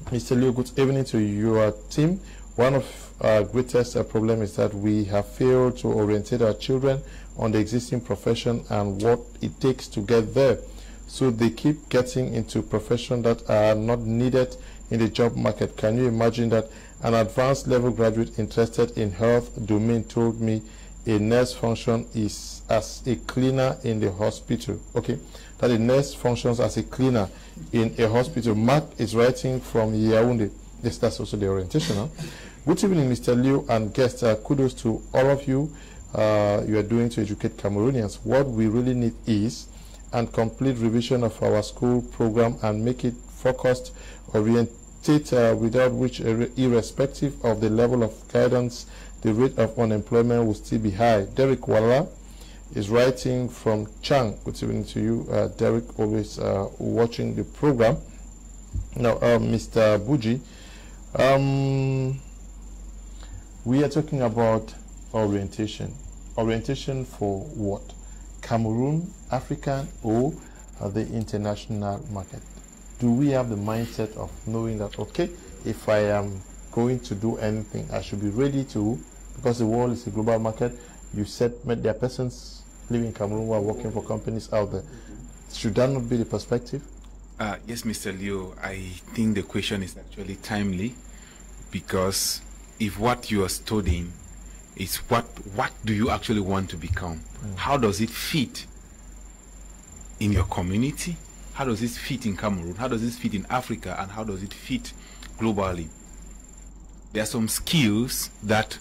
Speaker 1: Mr. Liu, good evening to your team. One of our greatest problem is that we have failed to orientate our children on the existing profession and what it takes to get there. So they keep getting into professions that are not needed in the job market. Can you imagine that an advanced level graduate interested in health domain told me a nurse function is as a cleaner in the hospital? Okay, that a nurse functions as a cleaner in a hospital. Mark is writing from Yaoundé. Yes, that's also the orientation. Huh? Good evening, Mr. Liu and guests. Kudos to all of you. You are doing to educate Cameroonians. What we really need is a complete revision of our school program and make it focused, oriented, without which, irrespective of the level of guidance, the rate of unemployment will still be high. Derek Walla is writing from Chang. Good evening to you, Derek, always watching the program. Now, Mr. Buji, we are talking about orientation. Orientation for what? Cameroon, African, or the international market? Do we have the mindset of knowing that, okay, if I am going to do anything, I should be ready to, because the world is a global market. You said there are persons living in Cameroon who are working for companies out there. Should that not be the perspective?
Speaker 2: Yes, Mr. Leo, I think the question is actually timely, because if what you are studying is what do you actually want to become? How does it fit in your community, How does this fit in Cameroon? How does this fit in Africa? And how does it fit globally? There are some skills that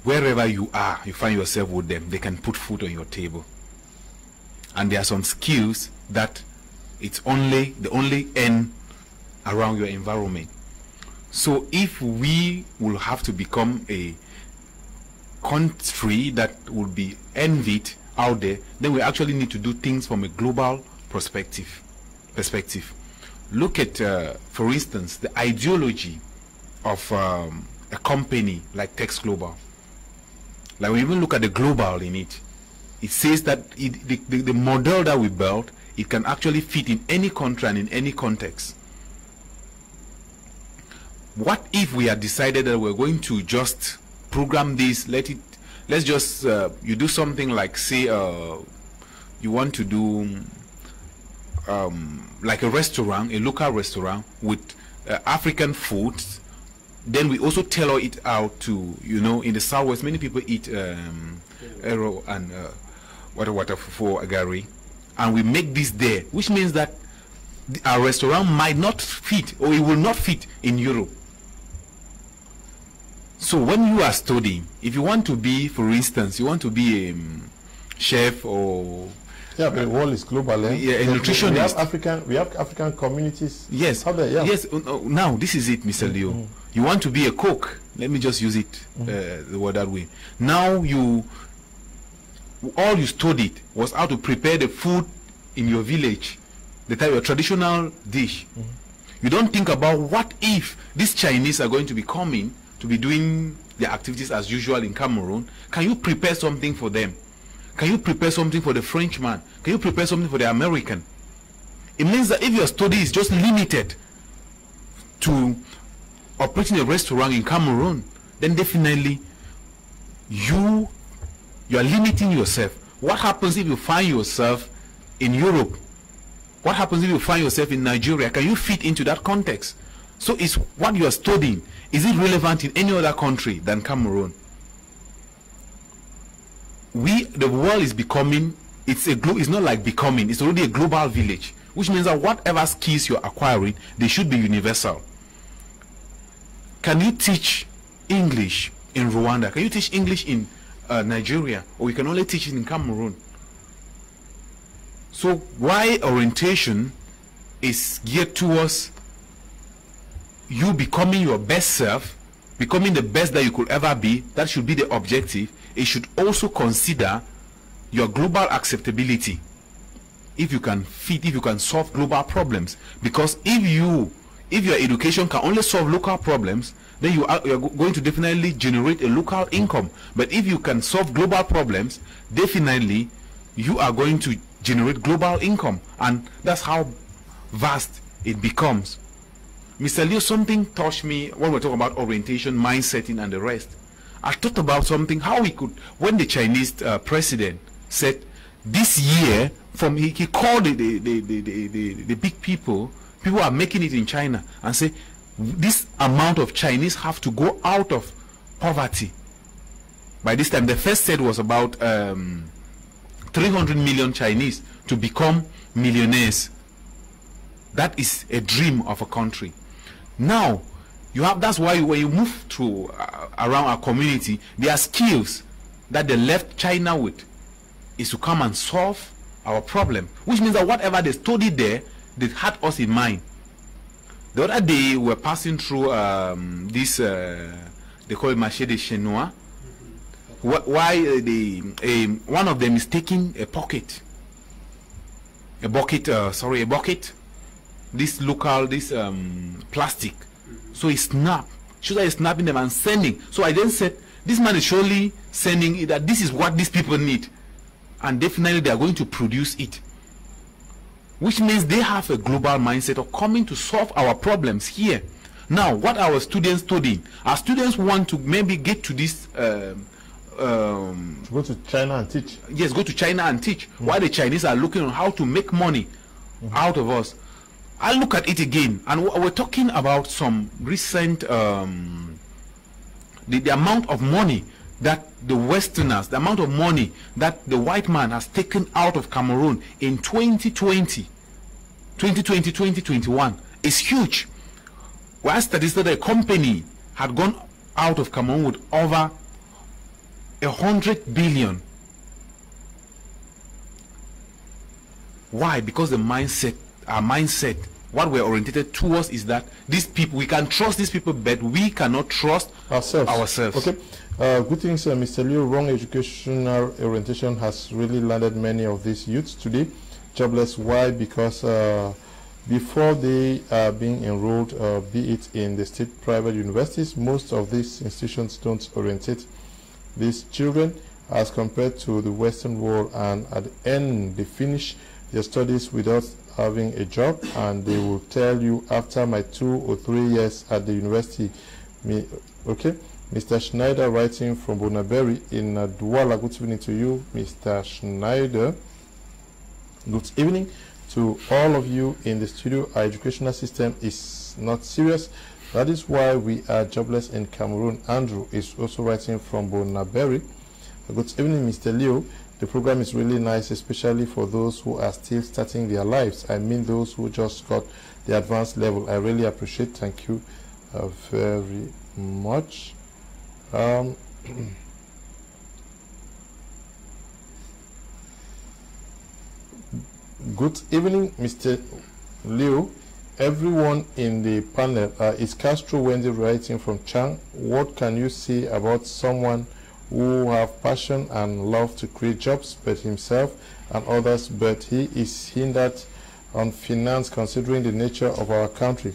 Speaker 2: wherever you are, you find yourself with them, they can put food on your table. And there are some skills that they only end around your environment. So if we will have to become a country that will be envied out there, then we actually need to do things from a global perspective. Look at, for instance, the ideology of a company like Tex Global. Like, when you even look at the global in it, it says that the model that we built, it can actually fit in any country and in any context. What if we had decided that we're going to just program this, let's just, you do something like, say, you want to do like a restaurant, a local restaurant with African foods. Then we also tailor it out to, you know, in the Southwest, many people eat arrow and water for agari, and we make this there, which means that our restaurant might not fit, or it will not fit in Europe. So when you are studying, if you want to be, for instance, you want to be a chef or
Speaker 1: yeah, but the world is global.
Speaker 2: Yeah, a nutritionist.
Speaker 1: We have African communities.
Speaker 2: Yes. Yes. Now this is it, Mr. Leo. You want to be a cook. Let me just use it the word that way. Now all you studied was how to prepare the food in your village, the type of traditional dish. You don't think about what if these Chinese are going to be coming to be doing their activities as usual in Cameroon. Can you prepare something for them? Can you prepare something for the Frenchman? Can you prepare something for the American? It means that if your study is just limited to operating a restaurant in Cameroon, then definitely you are limiting yourself. What happens if you find yourself in Europe? What happens if you find yourself in Nigeria? Can you fit into that context? So it's what you are studying. Is it relevant in any other country than Cameroon? The world is becoming, it's not like becoming, it's already a global village, which means that whatever skills you're acquiring, they should be universal. Can you teach English in Rwanda? Can you teach English in Nigeria? Or you can only teach it in Cameroon? So why orientation is geared towards you becoming your best self, becoming the best that you could ever be, that should be the objective. It should also consider your global acceptability. If you can fit, if you can solve global problems. Because if your education can only solve local problems, then you are going to definitely generate a local income. But if you can solve global problems, definitely you are going to generate global income. And that's how vast it becomes. Mr. Leo, something touched me when we're talking about orientation, mindsetting, and the rest. I thought about something, how we could, when the Chinese president said this year, he called the big people are making it in China, and say this amount of Chinese have to go out of poverty. By this time, the first said was about 300 million Chinese to become millionaires. That is a dream of a country. Now, that's why when you move through around our community, there are skills that they left China with, is to come and solve our problem, which means that whatever they studied there, they had us in mind. The other day, we were passing through this, they call it marché des Chinois. Why one of them is taking a bucket, this local, plastic. So he snapped. Should I snapping them and sending? So I then said, this man is surely sending it, that this is what these people need. And definitely they are going to produce it. Which means they have a global mindset of coming to solve our problems here. Now, what are our students studying? Our students want to maybe get to this...
Speaker 1: go to China and teach.
Speaker 2: Yes, go to China and teach. While the Chinese are looking on how to make money out of us. I'll look at it again, and we're talking about some recent the amount of money that the Westerners, the amount of money that the white man has taken out of Cameroon in 2020. 2020, 2021 is huge. Whilst that is that a company had gone out of Cameroon with over 100 billion. Why? Because the mindset, our mindset, what we're oriented towards is that these people, we can trust these people, but we cannot trust ourselves.
Speaker 1: Okay. Good things, Mr. Liu. Wrong educational orientation has really landed many of these youths today jobless. Why? Because before they are being enrolled, be it in the state private universities, most of these institutions don't orientate these children as compared to the Western world, and at the end they finish their studies without having a job, and they will tell you after my 2 or 3 years at the university. Okay, Mr. Schneider writing from Bonaberry in Douala. Good evening to you, Mr. Schneider. Good evening to all of you in the studio. Our educational system is not serious. That is why we are jobless in Cameroon. Andrew is also writing from Bonaberry. Good evening, Mr. Leo. The program is really nice, especially for those who are still starting their lives. I mean those who just got the advanced level. I really appreciate. Thank you very much. Good evening, Mr. Leo. Everyone in the panel, is Castro Wendy writing from Chang. What can you say about someone who have passion and love to create jobs, but himself and others, but he is hindered on finance considering the nature of our country?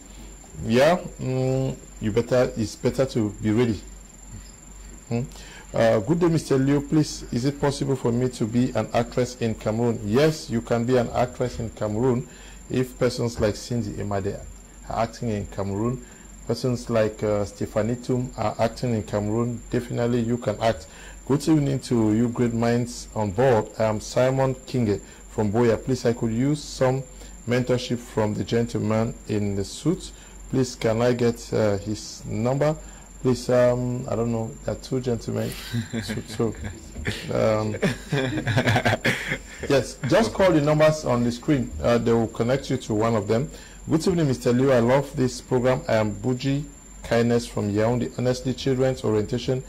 Speaker 1: Yeah, it's better to be ready. Good day, Mr. Leo. Please, is it possible for me to be an actress in Cameroon? Yes, you can be an actress in Cameroon if persons like Cindy Emade are acting in Cameroon. Persons like Stephanie Tum are acting in Cameroon. Definitely you can act. Good evening to you great minds on board. I am Simon Kinge from Boya. Please, I could use some mentorship from the gentleman in the suit. Please, can I get his number? Please, I don't know, there are two gentlemen. Yes, just call the numbers on the screen. They will connect you to one of them. Good evening, Mr. Liu. I love this program. I am BUJI Kindness from Yaoundé. Honestly, children's orientation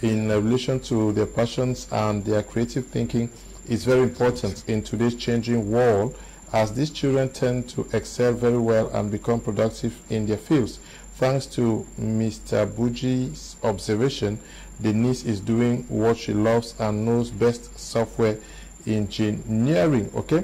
Speaker 1: in relation to their passions and their creative thinking is very important in today's changing world, as these children tend to excel very well and become productive in their fields. Thanks to Mr. Buji's observation, the niece is doing what she loves and knows best: software engineering. Okay.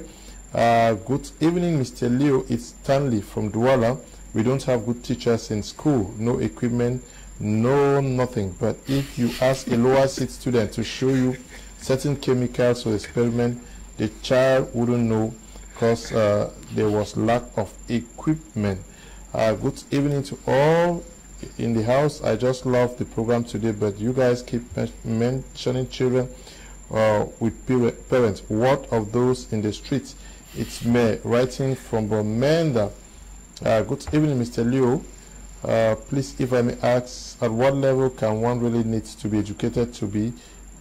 Speaker 1: Good evening, Mr. Leo. It's Stanley from Douala. We don't have good teachers in school, no equipment, no nothing. But if you ask a lower seat student to show you certain chemicals or experiment, the child wouldn't know because there was lack of equipment. Good evening to all in the house. I just love the program today, but you guys keep mentioning children with parents. What of those in the streets? It's me writing from Bomenda. Good evening, Mr. Leo. Please, if I may ask, at what level can one really need to be educated to be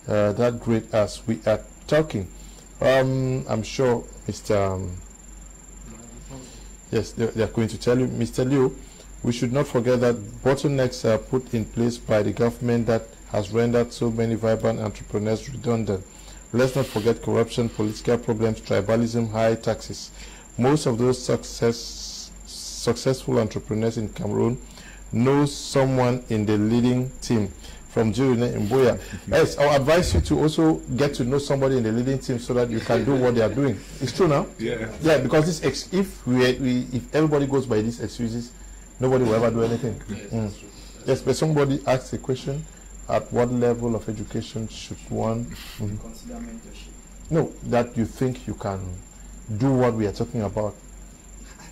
Speaker 1: that great as we are talking? I'm sure Mr. Yes, they are going to tell you. Mr. Leo, we should not forget that bottlenecks are put in place by the government that has rendered so many vibrant entrepreneurs redundant. Let's not forget corruption, political problems, tribalism, high taxes. Most of those successful entrepreneurs in Cameroon know someone in the leading team. From Jurine in Boya. Yes, I'll advise you to also get to know somebody in the leading team so that you can do what they are doing. It's true now?
Speaker 2: Yeah.
Speaker 1: Yeah, because this if everybody goes by these excuses, nobody will ever do anything. Yes, but somebody asks a question: at what level of education should one
Speaker 3: consider mentorship?
Speaker 1: No, that you think you can do what we are talking about.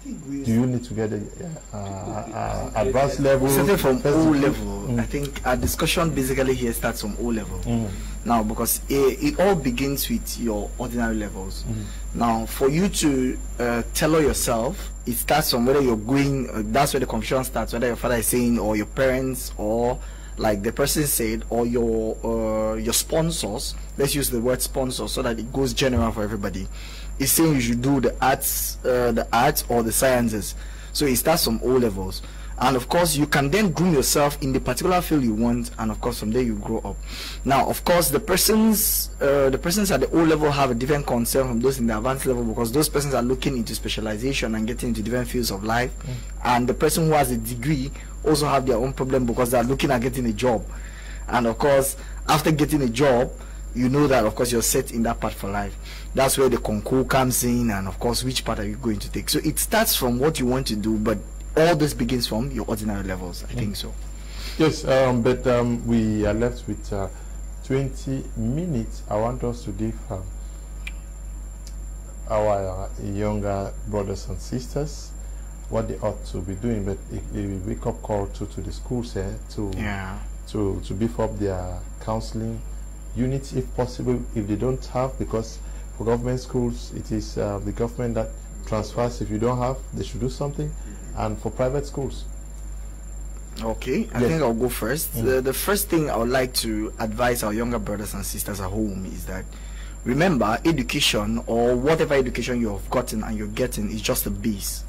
Speaker 1: Do you need to get advanced level?
Speaker 3: Starting from O level, I think our discussion basically here starts from O level. Now, because it all begins with your ordinary levels. Now, for you to tailor yourself, it starts from whether you're going, that's where the confusion starts, whether your father is saying, or your parents, or like the person said, or your sponsors. Let's use the word sponsor so that it goes general for everybody. is saying you should do the arts or the sciences. So it starts from O levels. And of course, you can then groom yourself in the particular field you want, and of course, from there you grow up. Now, of course, the persons at the O level have a different concern from those in the advanced level, because those persons are looking into specialization and getting into different fields of life. And the person who has a degree also have their own problem, because they are looking at getting a job. And of course, after getting a job, you know that of course you're set in that path for life. That's where the concours comes in, and of course, which part are you going to take? So it starts from what you want to do, but all this begins from your ordinary levels. I think so.
Speaker 1: Yes, but we are left with 20 minutes. I want us to give our younger brothers and sisters what they ought to be doing, but a wake-up call to the schools here to beef up their counseling units if possible, if they don't have, because for government schools it is the government that transfers. If you don't have, they should do something. And for private schools,
Speaker 3: okay, I think I'll go first. The first thing I would like to advise our younger brothers and sisters at home is that, remember, education, or whatever education you have gotten and you're getting, is just a base,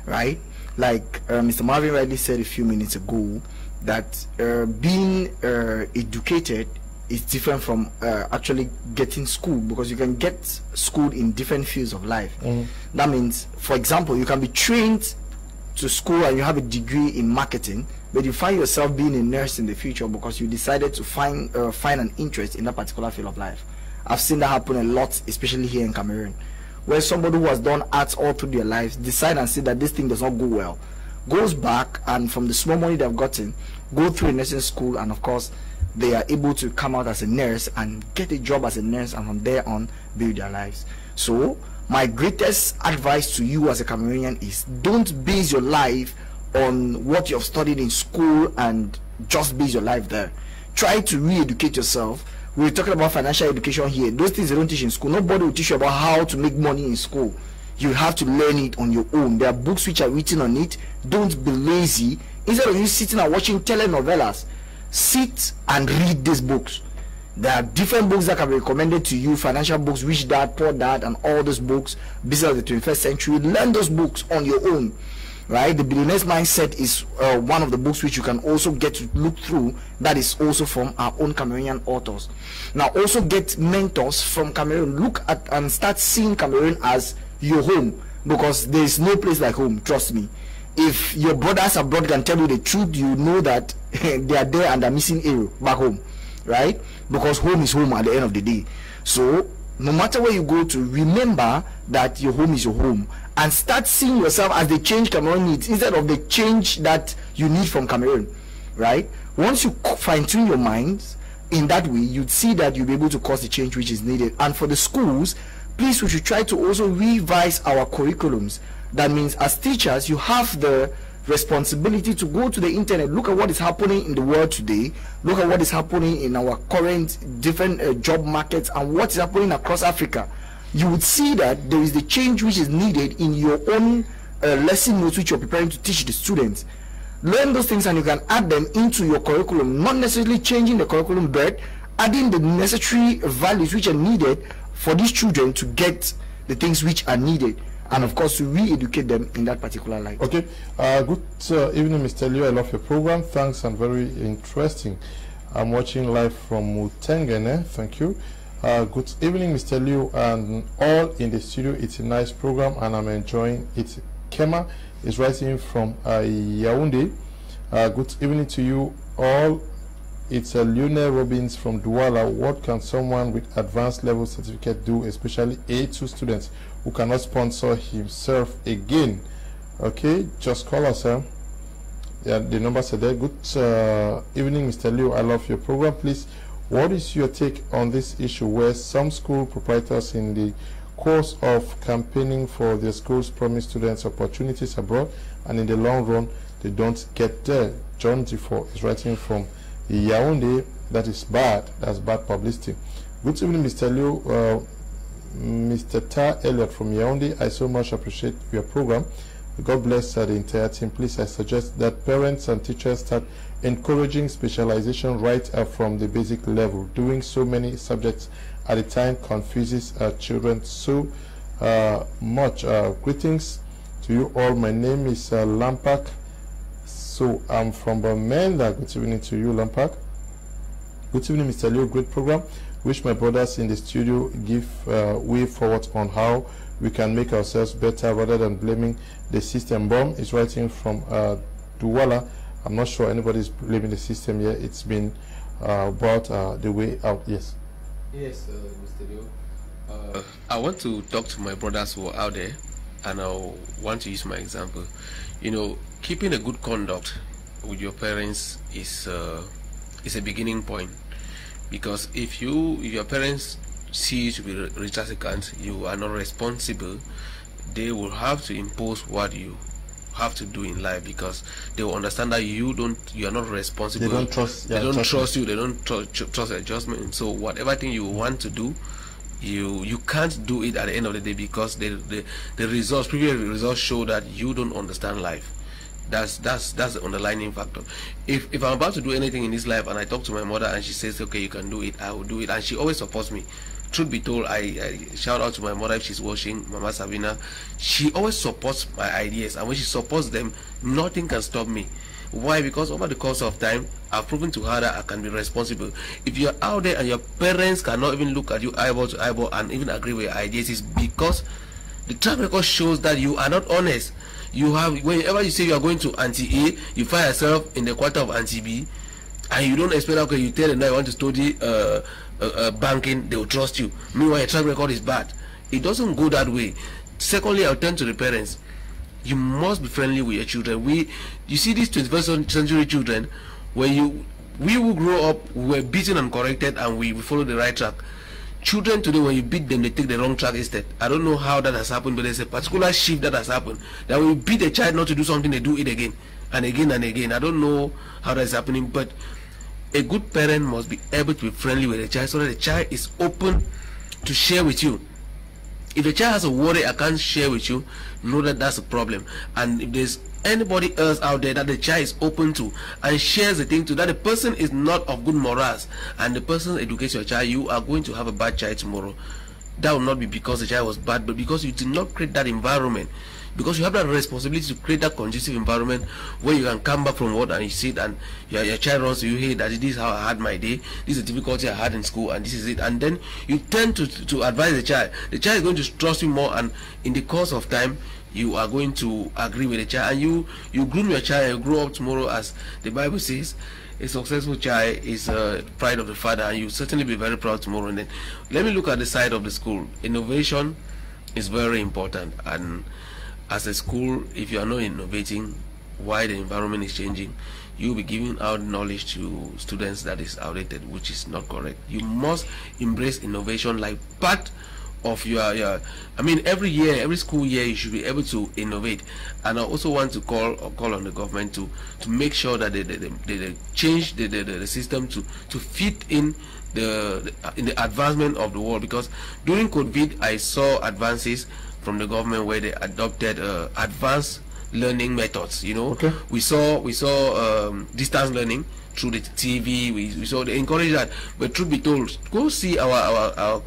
Speaker 3: right? Like Mr. Marvin rightly said a few minutes ago, that being educated is different from actually getting schooled, because you can get schooled in different fields of life. That means, for example, you can be trained to school and you have a degree in marketing, but you find yourself being a nurse in the future because you decided to find an interest in that particular field of life. I've seen that happen a lot, especially here in Cameroon, where somebody who has done arts all through their lives decide and see that this thing does not go well, goes back, and from the small money they've gotten, go through a nursing school, and of course they are able to come out as a nurse and get a job as a nurse, and from there on build their lives. So my greatest advice to you as a Cameroonian is, don't base your life on what you have studied in school and just base your life there. Try to re-educate yourself. We're talking about financial education here. Those things they don't teach in school. Nobody will teach you about how to make money in school. You have to learn it on your own. There are books which are written on it. Don't be lazy. Instead of you sitting and watching telenovelas, sit and read these books. There are different books that can be recommended to you, financial books, Rich Dad, Poor Dad, and all those books, Business of the 21st Century. Learn those books on your own, right? The Billionaire's Mindset is one of the books which you can also get to look through. That is also from our own Cameroonian authors. Now, also get mentors from Cameroon. Look at and start seeing Cameroon as your home, because there is no place like home, trust me. If your brothers abroad can tell you the truth, you know that they are there and are missing arrow back home, right? Because home is home at the end of the day. So no matter where you go to, remember that your home is your home, and start seeing yourself as the change Cameroon needs instead of the change that you need from Cameroon, right? Once you fine-tune your minds in that way, you'd see that you'll be able to cause the change which is needed. And for the schools, please, we should try to also revise our curriculums. That means, as teachers, you have the responsibility to go to the internet, look at what is happening in the world today, look at what is happening in our current different job markets, and what is happening across Africa. You would see that there is the change which is needed in your own lesson notes which you're preparing to teach the students. Learn those things and you can add them into your curriculum, not necessarily changing the curriculum, but adding the necessary values which are needed for these children to get the things which are needed, and of course to re-educate them in that particular light. Okay,
Speaker 1: good evening, Mr. Leo. I love your program. Thanks, and very interesting. I'm watching live from Mutengene. Thank you. Good evening, Mr. Leo, and all in the studio. It's a nice program and I'm enjoying it. Kema is writing from Yaoundé. Good evening to you all. It's Lionel Robbins from Douala. What can someone with advanced level certificate do, especially A2 students who cannot sponsor himself again? Okay, just call us. Yeah, the numbers are there. Good evening, Mr. Leo. I love your program. Please, what is your take on this issue where some school proprietors in the course of campaigning for their schools promise students opportunities abroad, and in the long run they don't get there? John D4 is writing from Yaoundé. That is bad. That's bad publicity. Good evening, Mr. Leo. Mr. Ta Elliot from Yaoundé. I so much appreciate your program. God bless the entire team. Please, I suggest that parents and teachers start encouraging specialization right up from the basic level. Doing so many subjects at a time confuses our children. So much. Greetings to you all. My name is Lampak. So I'm from Bamenda. Good evening to you, Lampak. Good evening, Mr. Leo. Great program. Wish my brothers in the studio give way forward on how we can make ourselves better rather than blaming the system. Bomb is writing from Douala. I'm not sure anybody is blaming the system here. It's been brought the way out. Yes.
Speaker 4: Yes, Mr. Leo. I want to talk to my brothers who are out there, and I want to use my example. You know, keeping a good conduct with your parents is a beginning point, because if your parents see you to be recalcitrant, you are not responsible, they will have to impose what you have to do in life, because they will understand that you are not responsible.
Speaker 1: They don't trust.
Speaker 4: They don't trust you. They don't trust your judgment. So whatever thing you want to do, you can't do it at the end of the day, because the results, previous results show that you don't understand life. That's the underlying factor. If I'm about to do anything in this life and I talk to my mother and she says, okay, you can do it, I will do it, and she always supports me. Truth be told, I shout out to my mother if she's watching, Mama Sabina. She always supports my ideas, and when she supports them, nothing can stop me. Why? Because over the course of time, I've proven to her that I can be responsible. If you're out there and your parents cannot even look at you eyeball to eyeball and even agree with your ideas, it's because the track record shows that you are not honest. You have, whenever you say you are going to anti-A, you find yourself in the quarter of anti-B, and you don't expect, okay, you tell them that you want to study banking, they will trust you. Meanwhile, your track record is bad. It doesn't go that way. Secondly, I'll turn to the parents. You must be friendly with your children. You see these 21st century children, when we who grow up, we were beaten and corrected, and we follow the right track. Children today, when you beat them, they take the wrong track instead. I don't know how that has happened, but there's a particular shift that has happened. That when you beat a child not to do something, they do it again and again and again. I don't know how that's happening, but a good parent must be able to be friendly with a child so that the child is open to share with you. If the child has a worry I can't share with you, know that that's a problem. And if there's anybody else out there that the child is open to and shares the thing to, that the person is not of good morals and the person educates your child, you are going to have a bad child tomorrow. That will not be because the child was bad, but because you did not create that environment. Because you have that responsibility to create that conducive environment where you can come back from work and you sit and your child runs to you, hey daddy, this is how I had my day, this is the difficulty I had in school, and this is it. And then you tend to advise the child. The child is going to trust you more, and in the course of time you are going to agree with the child, and you groom your child and you grow up tomorrow, as the Bible says. A successful child is pride of the father, and you certainly be very proud tomorrow. And then let me look at the side of the school. Innovation is very important, and as a school, if you are not innovating while the environment is changing, you'll be giving out knowledge to students that is outdated, which is not correct. You must embrace innovation like part of your I mean, every year, every school year, you should be able to innovate. And I also want to call on the government to make sure that they change the system to fit in the advancement of the world. Because during COVID, I saw advances from the government where they adopted advanced learning methods. You know,
Speaker 1: okay.
Speaker 4: we saw distance learning through the TV. We saw they encourage that. But truth be told, go see our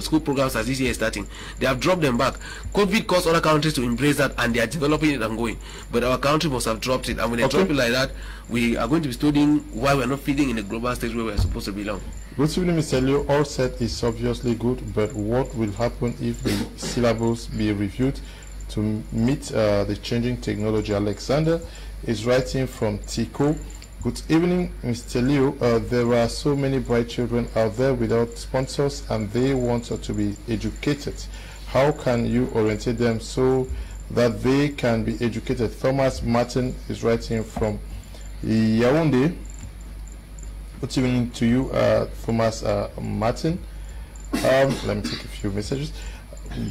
Speaker 4: school programs as this year is starting. They have dropped them back. COVID caused other countries to embrace that, and they are developing it and going. But our country must have dropped it, and when they drop it like that, we are going to be studying why we are not feeding in the global stage where we are supposed to belong.
Speaker 1: Good evening, Mr. Leo. All said is obviously good, but what will happen if the syllabus be reviewed to meet the changing technology? Alexander is writing from Tico. Good evening, Mr. Leo. There are so many bright children out there without sponsors, and they want to be educated. How can you orientate them so that they can be educated? Thomas Martin is writing from Yaoundé. Good evening to you, Thomas Martin. Let me take a few messages.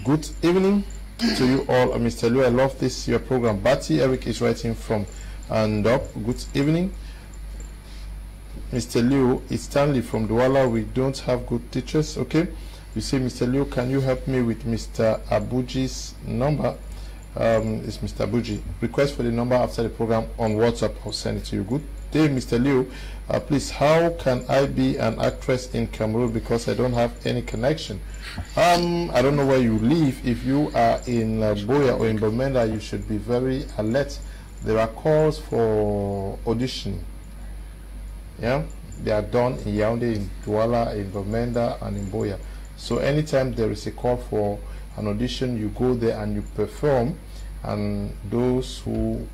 Speaker 1: Good evening to you all, Mr. Leo. I love this your program. Batty Eric is writing from Andop. Good evening, Mr. Leo. It's Stanley from Douala. We don't have good teachers. Okay, you say, Mr. Leo, can you help me with Mr. Abuji's number? It's Mr. Buji. Request for the number after the program on WhatsApp. I'll send it to you. Good. day, Mr. Leo. Please, how can I be an actress in Cameroon because I don't have any connection? I don't know where you live. If you are in Boya or in Bamenda, you should be very alert. There are calls for audition. Yeah, they are done in Yaoundé, in Douala, in Bamenda, and in Boya. So anytime there is a call for an audition, you go there and you perform. And those who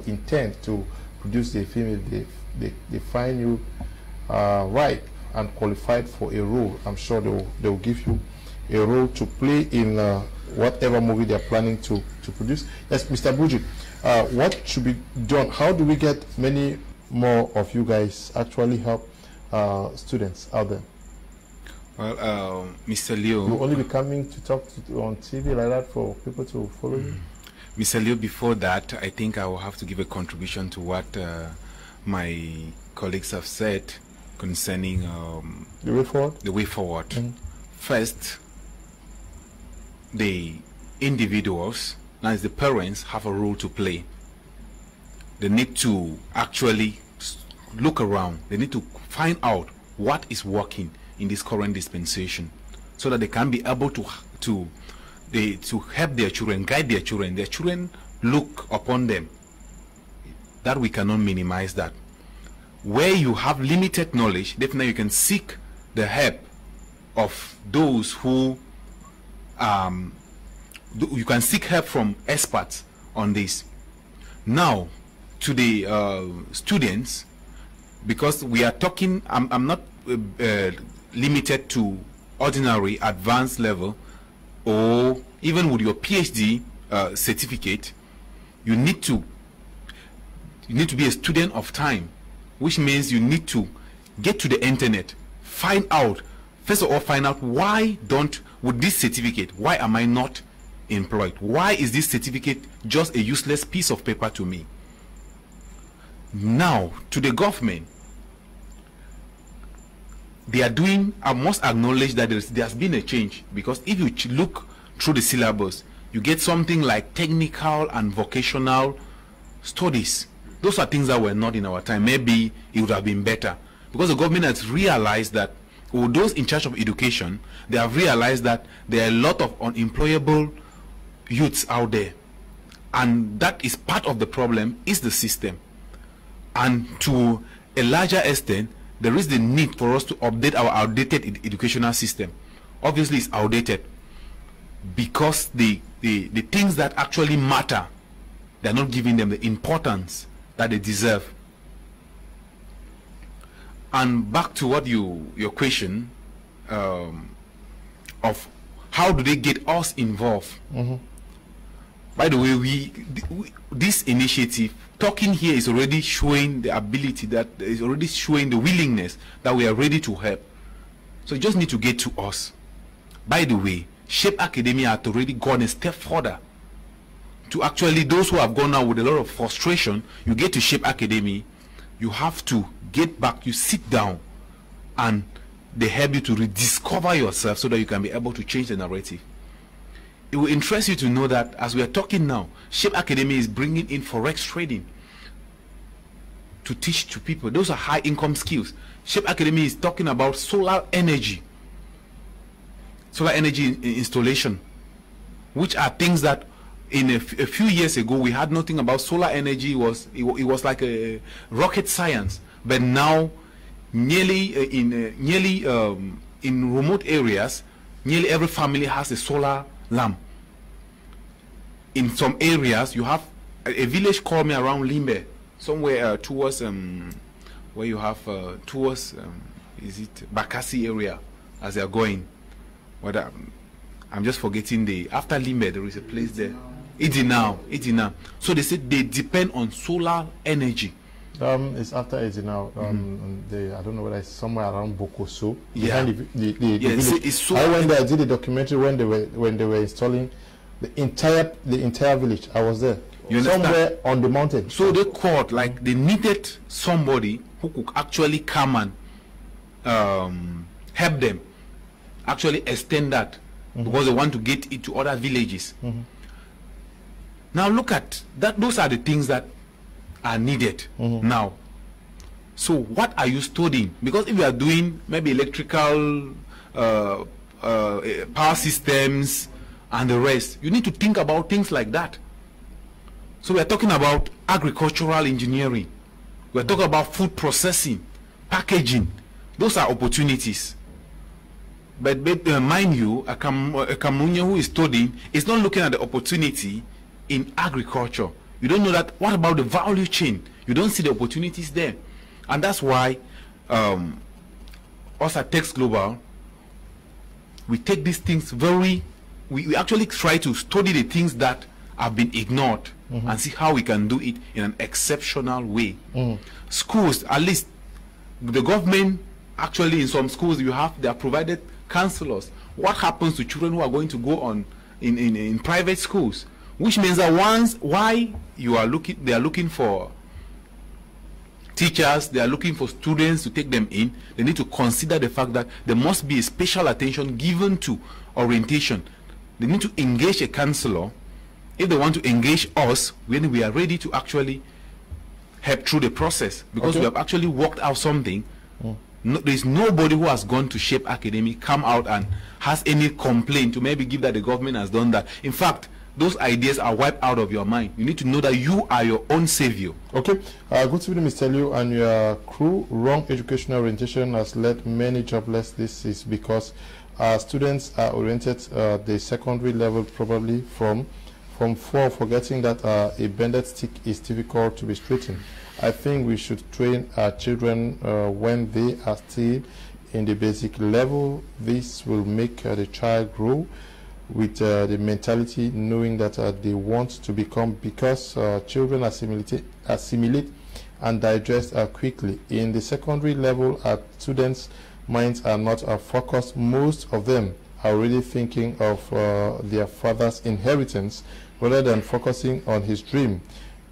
Speaker 1: intend to produce the film, they find you right and qualified for a role, I'm sure they will give you a role to play in whatever movie they are planning to produce. Yes, Mr. Buji, what should be done? How do we get many more of you guys actually help students out there?
Speaker 2: Well, Mr. Leo,
Speaker 1: you'll only be coming to talk on TV like that for people to follow you?
Speaker 2: Mr. Leo, before that, I think I will have to give a contribution to what my colleagues have said concerning
Speaker 1: the way forward.
Speaker 2: The way forward. First, the individuals, now as the parents, have a role to play. They need to actually look around. They need to find out what is working in this current dispensation, so that they can be able to help their children, guide their children. Their children look upon them. That we cannot minimize that. Where you have limited knowledge, definitely you can seek the help of those who you can seek help from experts on this. Now, to the students, because we are talking, I'm not limited to ordinary, advanced level, or even with your PhD certificate. You need to be a student of time, which means you need to get to the internet, find out, first of all, find out why with this certificate, why am I not employed? Why is this certificate just a useless piece of paper to me? Now, to the government, they are doing, I must acknowledge that there has been a change, because if you look through the syllabus, you get something like technical and vocational studies. Those are things that were not in our time. Maybe it would have been better, because the government has realized that, or those in charge of education, they have realized that there are a lot of unemployable youths out there, and that is part of the problem, is the system. And to a larger extent, there is the need for us to update our outdated educational system. Obviously, it's outdated because the things that actually matter, they're not giving them the importance that they deserve. And back to what your question of how do they get us involved? By the way, this initiative, talking here, is already showing the ability, that is already showing the willingness that we are ready to help. So you just need to get to us. By the way, Shape Academia had already gone a step further. To actually, those who have gone out with a lot of frustration, you get to Shape Academy, you have to get back, you sit down, and they help you to rediscover yourself so that you can be able to change the narrative. It will interest you to know that as we are talking now, Shape Academy is bringing in forex trading to teach to people. Those are high income skills. Shape Academy is talking about solar energy installation, which are things that in a few years ago we had nothing about. Solar energy. It was like a rocket science, but now in remote areas, nearly every family has a solar lamp. In some areas, you have a village called me around Limbe, somewhere towards where you have towards is it Bakassi area, as they are going. What I'm just forgetting after Limbe there is a place there. Idinau. So they said they depend on solar energy.
Speaker 1: It's after Idinau. I don't know whether it's somewhere around Bokoso.
Speaker 2: Yeah.
Speaker 1: The village. I went there. I did a documentary when they were installing the entire village. I was there. Somewhere on the mountain.
Speaker 2: So they called, like, they needed somebody who could actually come and help them actually extend that, because they want to get it to other villages. Now look at that. Those are the things that are needed. Now, So what are you studying? Because if you are doing maybe electrical, power systems and the rest, you need to think about things like that. So we are talking about agricultural engineering. We are talking about food processing, packaging. Those are opportunities. But mind you, a Cameroonian who is studying is not looking at the opportunity in agriculture. You don't know that. What about the value chain? You don't see the opportunities there. And that's why us at Text Global, we take these things we actually try to study the things that have been ignored and see how we can do it in an exceptional way. Schools, at least the government, actually in some schools they are provided counselors. What happens to children who are going to go on in private schools? Which means that they are looking for teachers, they are looking for students to take them in, they need to consider the fact that there must be a special attention given to orientation. They need to engage a counselor if they want to engage us when we are ready to actually help through the process, because we have actually worked out something. There is nobody who has gone to Shape Academy, come out and has any complaint to maybe give that the government has done that. In fact, those ideas are wiped out of your mind. You need to know that you are your own savior. Okay. Good evening, Mr. Liu and your crew. Wrong educational orientation has led many jobless. This is because students are oriented the secondary level probably from 4, forgetting that a bended stick is difficult to be straightened. I think we should train our children when they are still in the basic level. This will make the child grow with the mentality knowing that they want to become, because children assimilate and digest quickly. In the secondary level, our students' minds are not focused. Most of them are already thinking of their father's inheritance rather than focusing on his dream.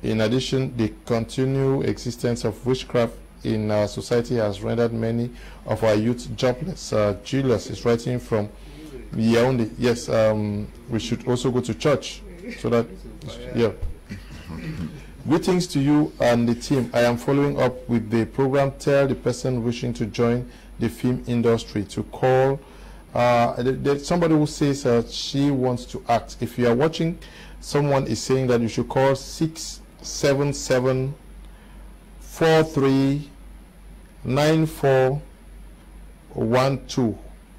Speaker 2: In addition, the continued existence of witchcraft in our society has rendered many of our youth jobless. Julius is writing from Yaoundé. Yes, we should also go to church so that, yeah. Greetings to you and the team. I am following up with the program. Tell the person wishing to join the film industry to call. There's somebody who says she wants to act. If you are watching, someone is saying that you should call 677-43-9412.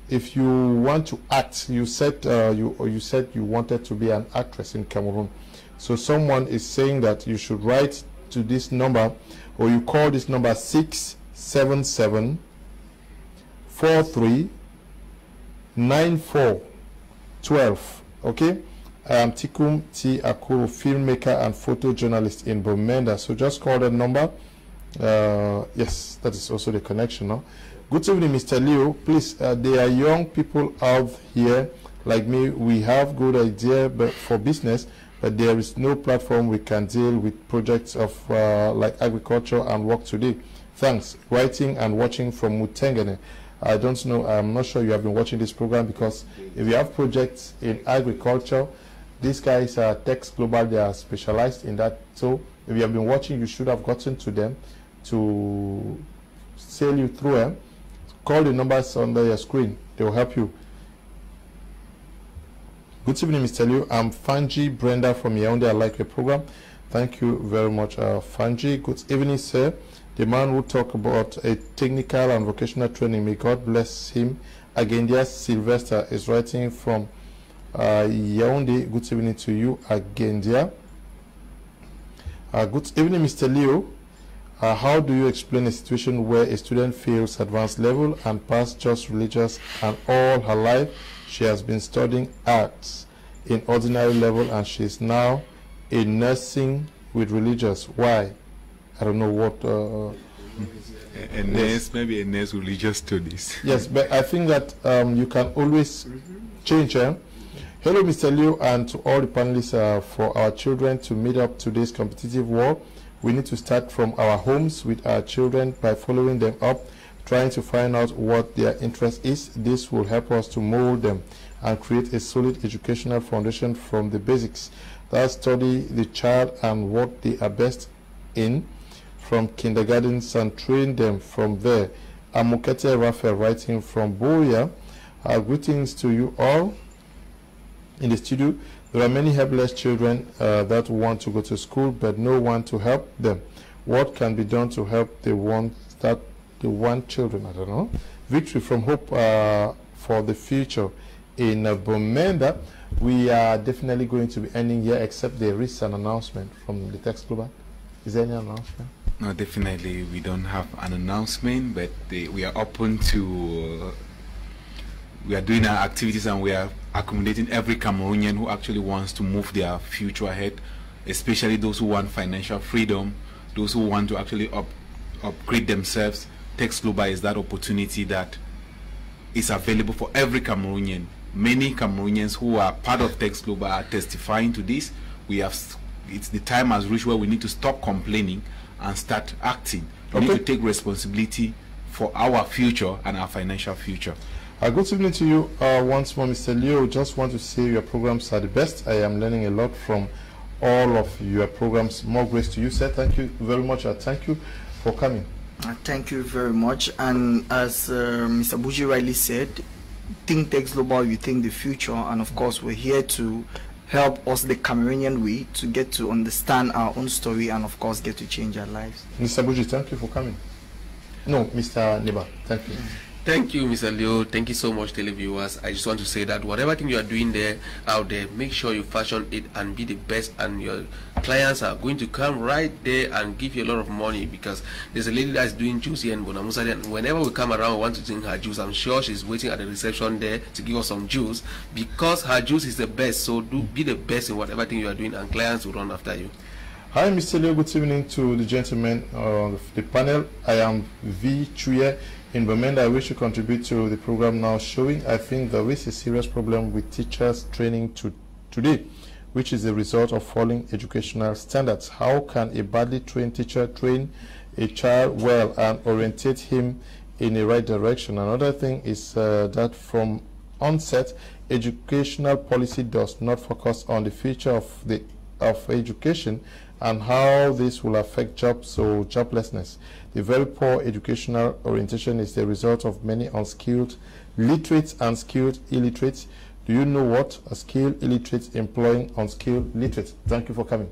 Speaker 2: If you want to act, you said you said you wanted to be an actress in Cameroon. So someone is saying that you should write to this number, or you call this number 677-43-9412. Okay. I am Tikum T. Akuru, filmmaker and photojournalist in Bomenda. So just call that number. Yes, that is also the connection. No? Good evening, Mr. Leo. Please, there are young people out here like me. We have good idea for business, but there is no platform we can deal with projects of like agriculture and work today. Thanks. Writing and watching from Mutengene. I don't know. I'm not sure you have been watching this program, because if you have projects in agriculture, these guys are Text Global, they are specialized in that. So if you have been watching, you should have gotten to them to sail you through them. Call the numbers under your screen. They will help you. Good evening, Mr. Liu. I'm Fanji Brenda from Yaoundé. I like your program. Thank you very much, Fanji. Good evening, sir. The man who talked about a technical and vocational training, may God bless him. Agendia Sylvester is writing from Yaoundé. Good evening to you, Agendia. Good evening, Mr. Leo. How do you explain a situation where a student fails advanced level and passed just religious, and all her life she has been studying arts in ordinary level, and she is now a nursing with religious? Why? I don't know what. A nurse, maybe a nurse religious studies.
Speaker 1: Yes, but I think that you can always change. Hello, Mr. Liu, and to all the panelists. For our children to meet up today's competitive world, we need to start from our homes with our children by following them up, trying to find out what their interest is. This will help us to mold them and create a solid educational foundation from the basics. That study the child and what they are best in from kindergartens and train them from there. Amukete Raphael writing from Boya. Greetings to you all in the studio. There are many helpless children that want to go to school but no one to help them. What can be done to help the one children? I don't know. Victory from Hope for the future in Bomenda. We are definitely going to be ending here, except there is an announcement from the Text Global. Is there any announcement?
Speaker 2: No, definitely we don't have an announcement, but we are open to. We are doing our activities and we are accommodating every Cameroonian who actually wants to move their future ahead, especially those who want financial freedom, those who want to actually upgrade themselves. Text Global is that opportunity that is available for every Cameroonian. Many Cameroonians who are part of Text Global are testifying to this. It's the time has reached where we need to stop complaining and start acting. We need to take responsibility for our future and our financial future.
Speaker 1: Good evening to you once more, Mr. Leo. Just want to say your programs are the best. I am learning a lot from all of your programs. More grace to you, sir. Thank you very much. Thank you for coming.
Speaker 3: Thank you very much. And as Mr. BUJI rightly said, think Text Global, you think the future, and of course we're here to help us the Cameroonian way to get to understand our own story and of course get to change our lives.
Speaker 1: Mr. BUJI, thank you for coming. No, Mr. NEBA, thank you.
Speaker 4: Thank you, Mr. Leo. Thank you so much, televiewers. I just want to say that whatever thing you are doing out there, make sure you fashion it and be the best, and your clients are going to come right there and give you a lot of money, because there's a lady that's doing juice here in Bonamusa, and whenever we come around we want to drink her juice, I'm sure she's waiting at the reception there to give us some juice, because her juice is the best. So be the best in whatever thing you are doing and clients will run after you.
Speaker 1: Hi, Mr. Leo. Good evening to the gentlemen of the panel. I am V. Chuye in Bomenda. I wish to contribute to the program now showing. I think there is a serious problem with teachers training today, which is the result of falling educational standards. How can a badly trained teacher train a child well and orientate him in the right direction? Another thing is that from onset, educational policy does not focus on the future of education and how this will affect jobs or joblessness. The very poor educational orientation is the result of many unskilled literates and skilled illiterates. Do you know what a skilled illiterate employing unskilled literates? Thank you for coming.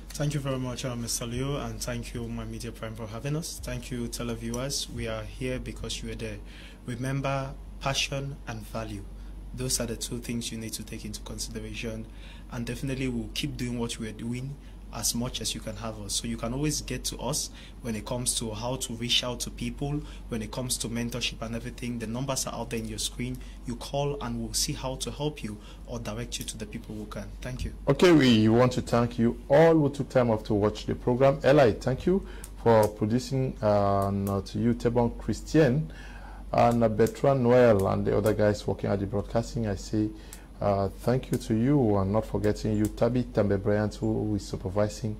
Speaker 6: Thank you very much, Mr. Leo, and thank you, My Media Prime, for having us. Thank you, televiewers. We are here because you are there. Remember, passion and value. Those are the two things you need to take into consideration, and definitely we'll keep doing what we are doing as much as you can have us. So you can always get to us when it comes to how to reach out to people, when it comes to mentorship and everything. The numbers are out there in your screen. You call and we'll see how to help you or direct you to the people who can. Thank you.
Speaker 1: Okay, we want to thank you all who took time off to watch the program. Eli, thank you for producing, to you, Tebon Christian, and Bertrand Noel, and the other guys working at the broadcasting. I say thank you to you, and not forgetting you, Tabi Tambe Bryant, who is supervising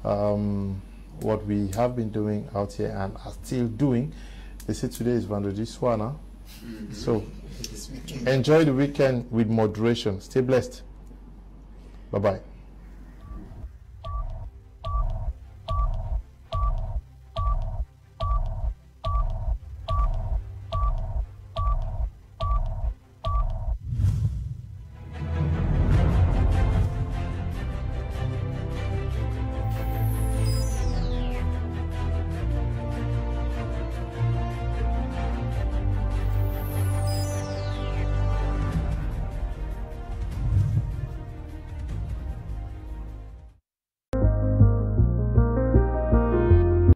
Speaker 1: what we have been doing out here and are still doing. They say today is Vendredi soir, huh? So enjoy the weekend with moderation. Stay blessed. Bye-bye.